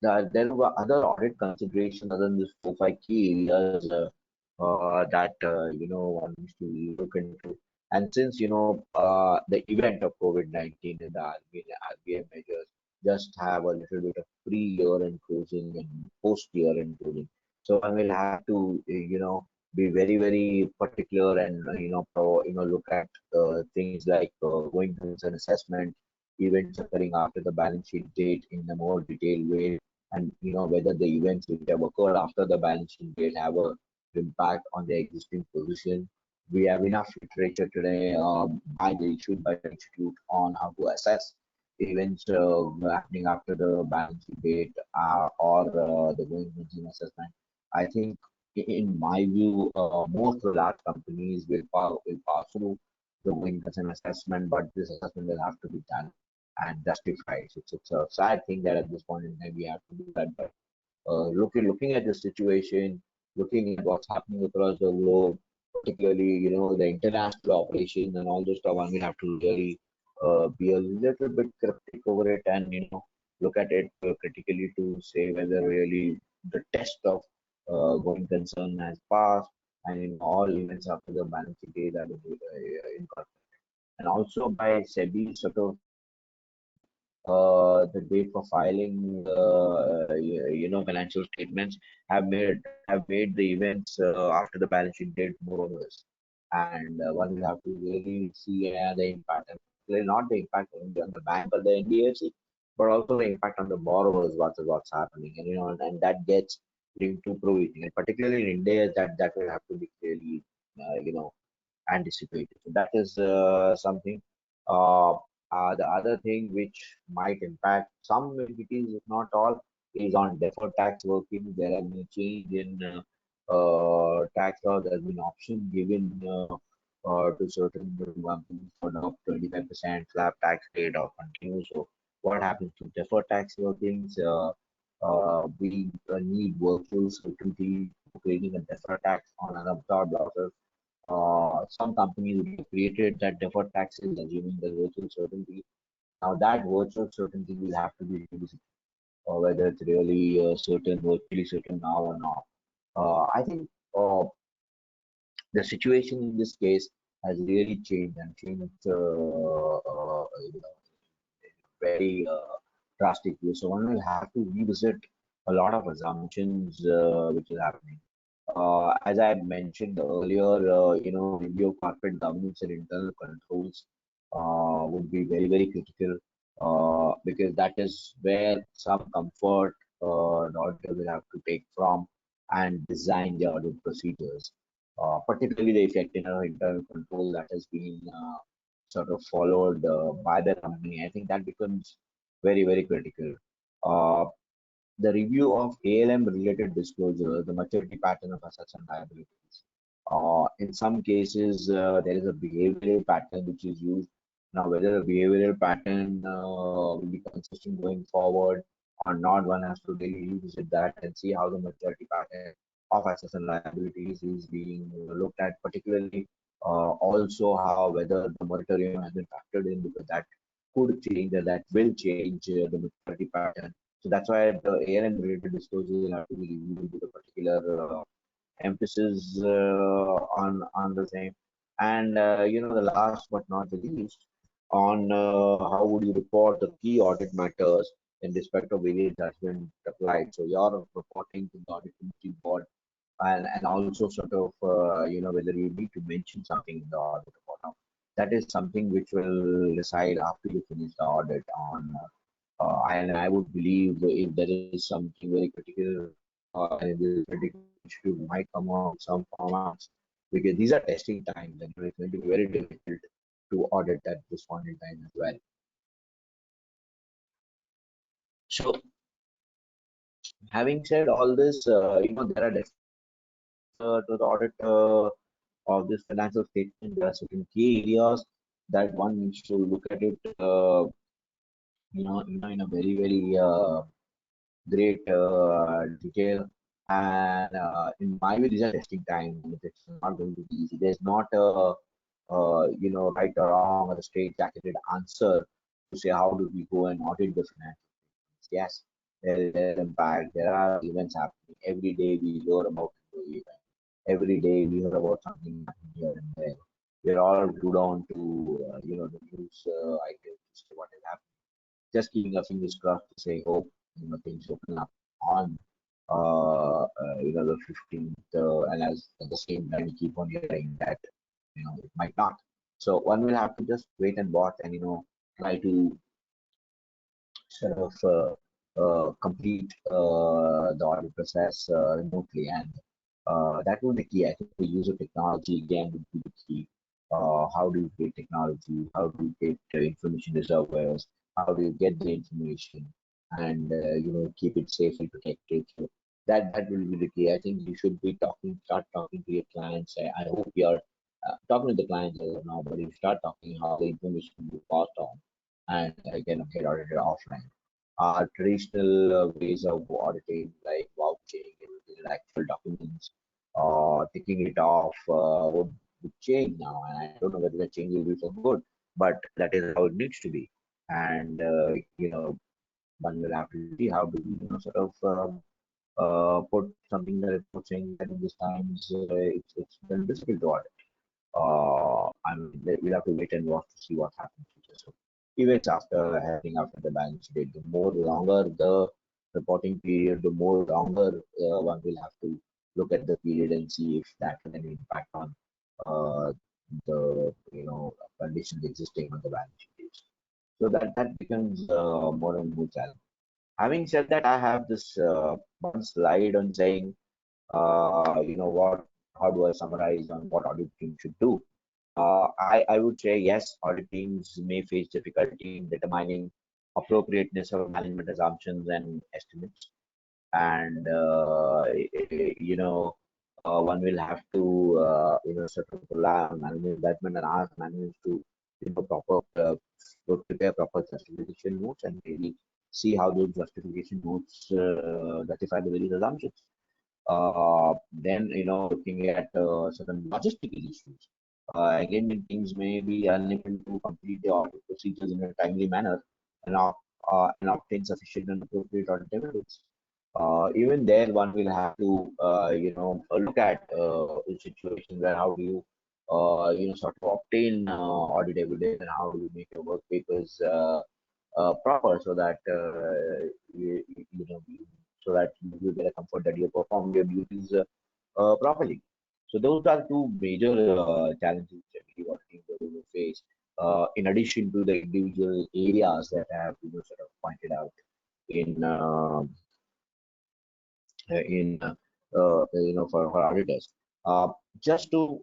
there were other audit considerations other than this 4 5 key areas that one needs to look into. And since the event of COVID-19 and the RBI measures just have a little bit of pre-year-end closing and post-year-end closing, so one will have to be very, very particular and look at things like going concern assessment, events occurring after the balance sheet date in a more detailed way, and whether the events which have occurred after the balance sheet date have a impact on the existing position. We have enough literature today issued by the institute on how to assess events happening after the balance sheet date or the going concern assessment. I think, in my view, most of the large companies will pass through the going concern assessment, but this assessment will have to be done and justified. It's a sad thing that at this point in time we have to do that, but looking at the situation, looking at what's happening across the globe, particularly the international operations and all this stuff, one will have to really be a little bit cryptic over it and look at it critically to say whether really the test of going concern has passed and in all events after the balance sheet date that is incorporated. And also by SEBI sort of changing the date for filing, financial statements have made the events after the balance sheet date more onerous, and one will have to really see the impact, and particularly not the impact only on the bank or the NBFC, but also the impact on the borrowers, what's happening, and and that gets linked to provisioning, and particularly in India, that will have to be clearly, anticipated. So that is something. Uh, the other thing which might impact some entities, if not all, is on deferred tax working. There has been a change in tax law. There has been option given to certain companies for adopt 25% slab tax rate or continue. So what happens to deferred tax workings? We need virtual certainty for creating a deferred tax on unabsorbed losses. Some companies have created that deferred taxes assuming the virtual certainty. Now that virtual certainty will have to be revisited, or whether it's really certain, virtually certain now or not. I think The situation in this case has really changed and changed very drastic way. So one will have to revisit a lot of assumptions which is happening. As I mentioned earlier, review of corporate governance and internal controls would be very, very critical because that is where some comfort the auditor will have to take from and design the audit procedures, particularly the effective internal control that has been sort of followed by the company. I think that becomes very, very critical. Uh, the review of ALM related disclosure, the maturity pattern of assets and liabilities. In some cases, there is a behavioral pattern which is used. Now, whether the behavioral pattern will be consistent going forward or not, one has to really revisit that and see how the maturity pattern of assets and liabilities is being looked at, particularly also how whether the moratorium has been factored in because that could change or that will change the maturity pattern. So that's why the ALM related disclosures will have to be reviewed with a particular emphasis on the same. And the last but not the least, on how would you report the key audit matters in respect of various judgment applied. So you're reporting to the audit committee board and also sort of whether you need to mention something in the audit report. Now, that is something which will decide after you finish the audit on and I would believe that if there is something very critical and this critical issue might come out in some formats because these are testing times and it's going to be very difficult to audit at this point in time as well. So having said all this, there are different aspects to the audit of this financial statement. There are certain key areas that one needs to look at it, in a very, very great detail. And in my view, these are testing times. It's not going to be easy. There's not a, right or wrong or a straight jacketed answer to say how do we go and audit the financial statements. Yes, there is impact. There are events happening every day. We hear about the event. Every day we hear about something happening here and there. We're all glued on to the news items to see what is happening, just keeping our fingers crossed to say, hope things open up on the 15th, and as at the same time we keep on hearing that it might not. So one will have to just wait and watch and try to sort of complete the audit process remotely, and that will be key. I think the use of technology again would be the key. How do you create technology? How do you get information reservoirs? How do you get the information and keep it safely protected? So that will be the key. I think you should be start talking to your clients. I hope you are talking to the clients as of now, but you start talking how the information will be passed on and get audited offline. Traditional ways of auditing, like vouching and actual documents, taking it off would change now. And I don't know whether the change will be for good, but that is how it needs to be. And one will have to see how do we sort of put something in the report saying that in this times it's been difficult to audit. I mean, we'll have to wait and watch to see what happens. So events after happening after the balance date, the more longer the reporting period, the more longer one will have to look at the period and see if that has any impact on uh, the conditions existing on the balance sheet. So that becomes more and more challenging. Having said that, I have this one slide on saying what how do I summarize on what audit team should do. I would say yes, audit teams may face difficulty in determining appropriateness of management assumptions and estimates, and one will have to sort of rely on management judgment and ask management to prepare proper justification notes and maybe see how those justification notes justify the various assumptions. Then looking at certain logistical issues. Again, when teams may be unable to complete the audit procedures in a timely manner and, and obtain sufficient and appropriate audit evidence. Even there, one will have to, look at situations where how do you, sort of obtain audit evidence, and how do you make your work papers proper, so that so that you get a comfort that you perform your duties properly. So those are two major challenges that we working will face. In addition to the individual areas that I have sort of pointed out in for auditors. Just to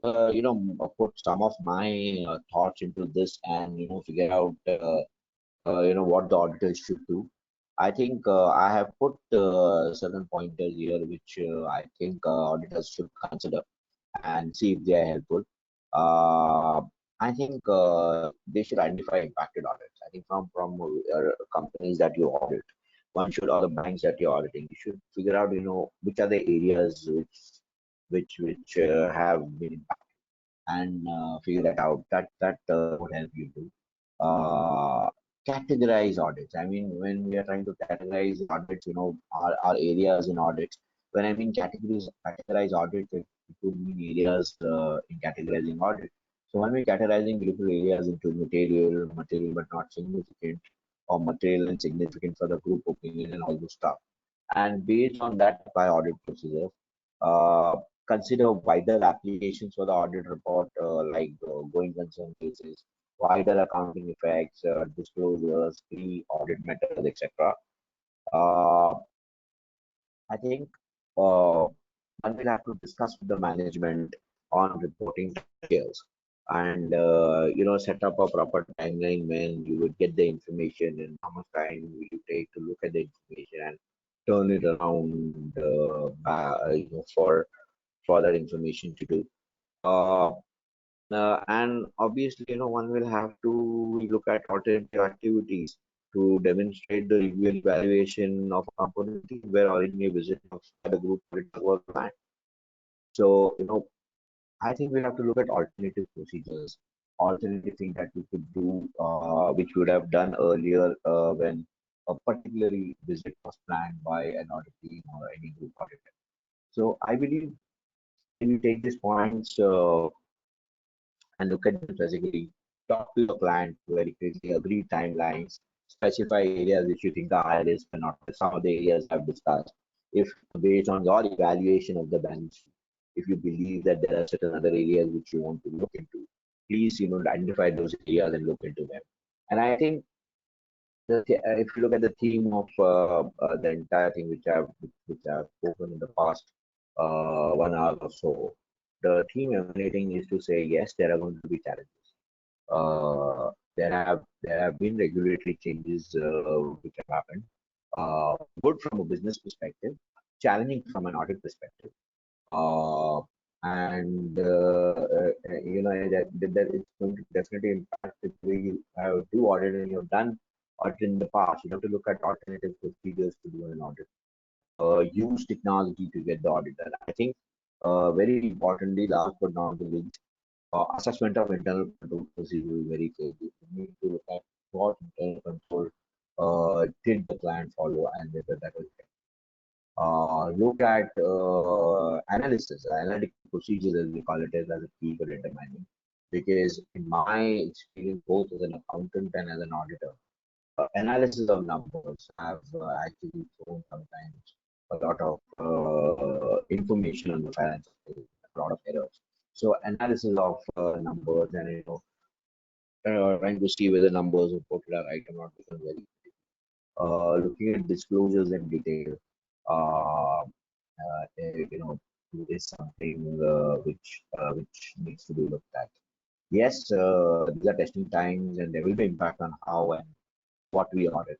put some of my thoughts into this, and figure out what the auditors should do. I think I have put certain pointers here which I think auditors should consider and see if they are helpful. Uh, I think they should identify impacted audits. I think from companies that you audit, one should, or the banks that you're auditing, you should figure out which are the areas which have been impacted, and figure that out. That would help you to uh, categorize audits. I mean, when we are trying to categorize audits, our areas in audits. When I mean categorize audits, it would mean areas in categorizing audit. So when we're categorizing different areas into material but not significant, or material and significant for the group opinion and all those stuff. And based on that, apply audit procedures. Uh, Consider wider applications for the audit report, like going concern cases, wider accounting effects, disclosures, pre-audit methods, etc. Uh, I think one will have to discuss with the management on reporting timescales, and set up a proper timeline when you would get the information, and how much time will you take to look at the information and turn it around for that information to do. Uh, and obviously, one will have to look at alternative activities to demonstrate the review and evaluation of a component team where originally visit of the group auditor was planned. So, I think we have to look at alternative procedures, alternative things that we could do, which we would have done earlier when a particularly visit was planned by an audit team or any group auditor. So I believe when you take these points and look at them physically, talk to your client very quickly, agree timelines, specify areas which you think are high risk and not some of the areas I've discussed. If based on your evaluation of the balance sheet, if you believe that there are certain other areas which you want to look into, please identify those areas and look into them. And I think if you look at the theme of the entire thing which I've spoken in the past 1 hour or so, the theme emanating is to say yes, there are going to be challenges. There have been regulatory changes which have happened. Good from a business perspective, challenging from an audit perspective, uh, and that it's going to definitely impact the way you do audit, and you've done audit in the past. You have to look at alternative procedures to do an audit. Use technology to get the audit done. I think very importantly, last but not the least, assessment of internal control procedure is very clearly. You need to look at what internal control did the client follow, and whether that was look at analysis, analytical procedures as we call it, as a key for determining. Because in my experience, both as an accountant and as an auditor, analysis of numbers have actually shown sometimes a lot of information on the finance, a lot of errors. So analysis of numbers, and trying to see whether numbers reported are right or not becomes very looking at disclosures in detail. Uh, is something which needs to be looked at. Yes, these are testing times, and there will be impact on how and what we audit.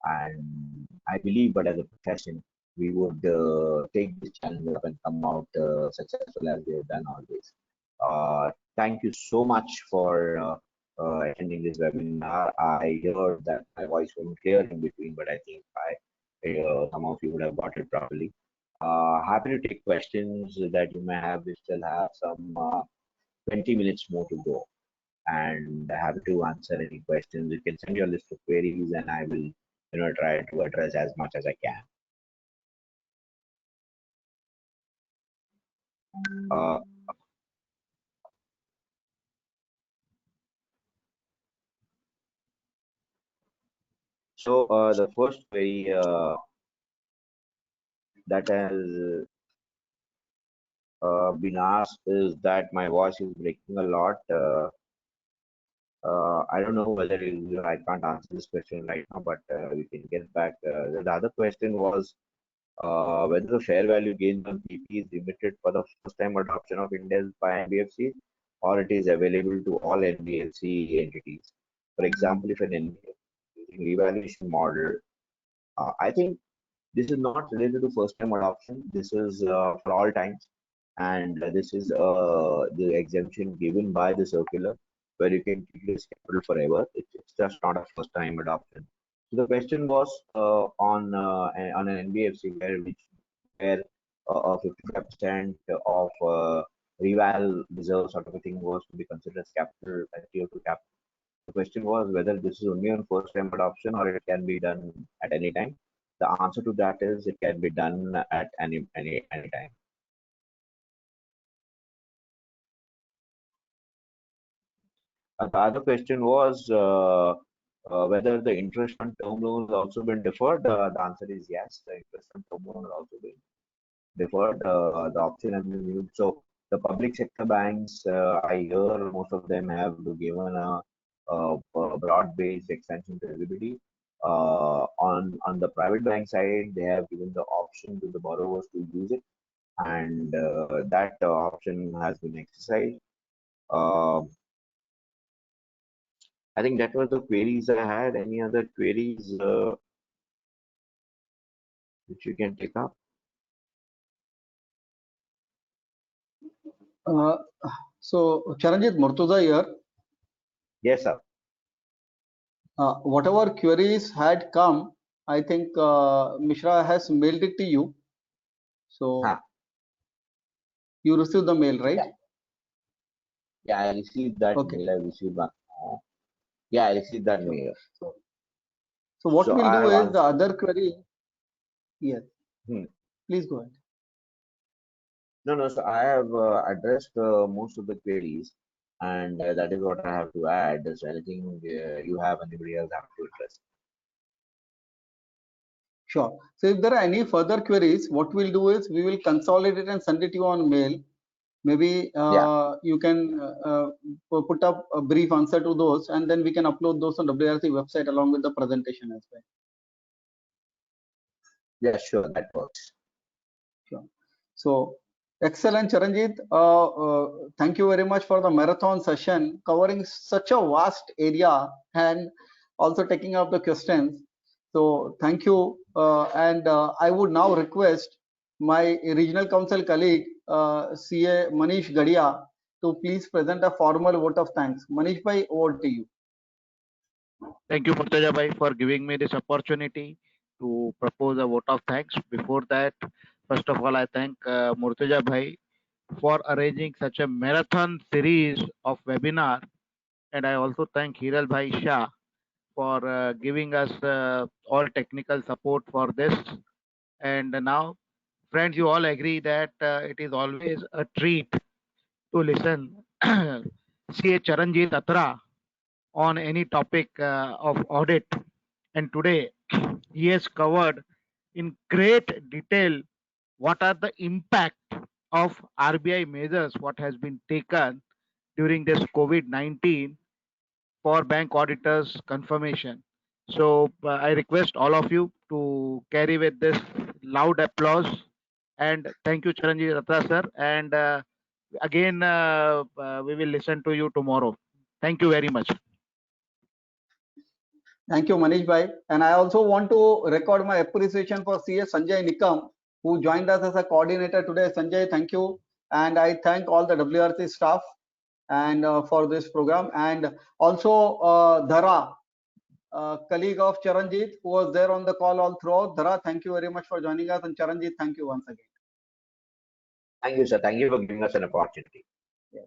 And I believe, but as a profession, we would take this challenge up and come out successful as we have done always. Thank you so much for attending this webinar. I heard that my voice wasn't clear in between, but I think some of you would have got it properly. Happy to take questions that you may have. We still have some 20 minutes more to go, and happy to answer any questions. You can send your list of queries, and I will try to address as much as I can. Uh, the first query that has been asked is that my voice is breaking a lot. I don't know whether I can't answer this question right now, but we can get back. The other question was whether the fair value gains on PP is limited for the first time adoption of Ind AS by NBFCs, or it is available to all NBFC entities. For example, if an NBFC is using revaluation model, I think this is not related to first time adoption. This is for all times. And this is the exemption given by the circular where you can keep this capital forever. It's just not a first time adoption. So the question was on an NBFC where 55% of reval reserve sort of a thing was to be considered as capital as tier 2 capital. The question was whether this is only on first time adoption or it can be done at any time. The answer to that is it can be done at any time. The other question was whether the interest on term loans also been deferred. The answer is yes. The interest on term loan has also been deferred. The option has been used. So the public sector banks, I hear most of them have given a broad-based extension to everybody. On the private bank side, they have given the option to the borrowers to use it, and that option has been exercised. Uh, I think that was the queries I had. Any other queries which you can take up? So Charanjit, Murtuza here. Yes, sir. Whatever queries had come, I think Mishra has mailed it to you. So you received the mail, right? Yeah, I received that mail. I received that. Yeah, I received that mail. So what we'll do is the other query. Yes. Please go ahead. No. So I have addressed most of the queries, and that is what I have to add. Is anything you have, anybody else have to address? Sure. So if there are any further queries, what we'll do is we will consolidate and send it to you on mail. Maybe you can put up a brief answer to those, and then we can upload those on WRC website along with the presentation as well. Yeah, sure, that works. Sure. So excellent, Charanjit. Thank you very much for the marathon session covering such a vast area and also taking up the questions. So thank you. And I would now request my regional council colleague, CA Manish Gadia, to please present a formal vote of thanks. Manish bhai, over to you. Thank you, Murtuza bhai, for giving me this opportunity to propose a vote of thanks. Before that, first of all, I thank Murtuza bhai for arranging such a marathon series of webinar, and I also thank Hiral bhai Shah for giving us all technical support for this. And now, friends, you all agree that it is always a treat to listen CA Charanjit Atra on any topic of audit. And today, he has covered in great detail what are the impact of RBI measures, what has been taken during this COVID-19 for bank auditors confirmation. So I request all of you to carry with this loud applause, and thank you, Charanjit Ratra sir. And again, we will listen to you tomorrow. Thank you very much. Thank you, Manish bhai. And I also want to record my appreciation for CS Sanjay Nikam, who joined us as a coordinator today. Sanjay, thank you. And I thank all the WRC staff and for this program. And also Dhara, colleague of Charanjit, who was there on the call all throughout. Dhara, thank you very much for joining us. And Charanjit, thank you once again. Thank you, sir. Thank you for giving us an opportunity. Yeah.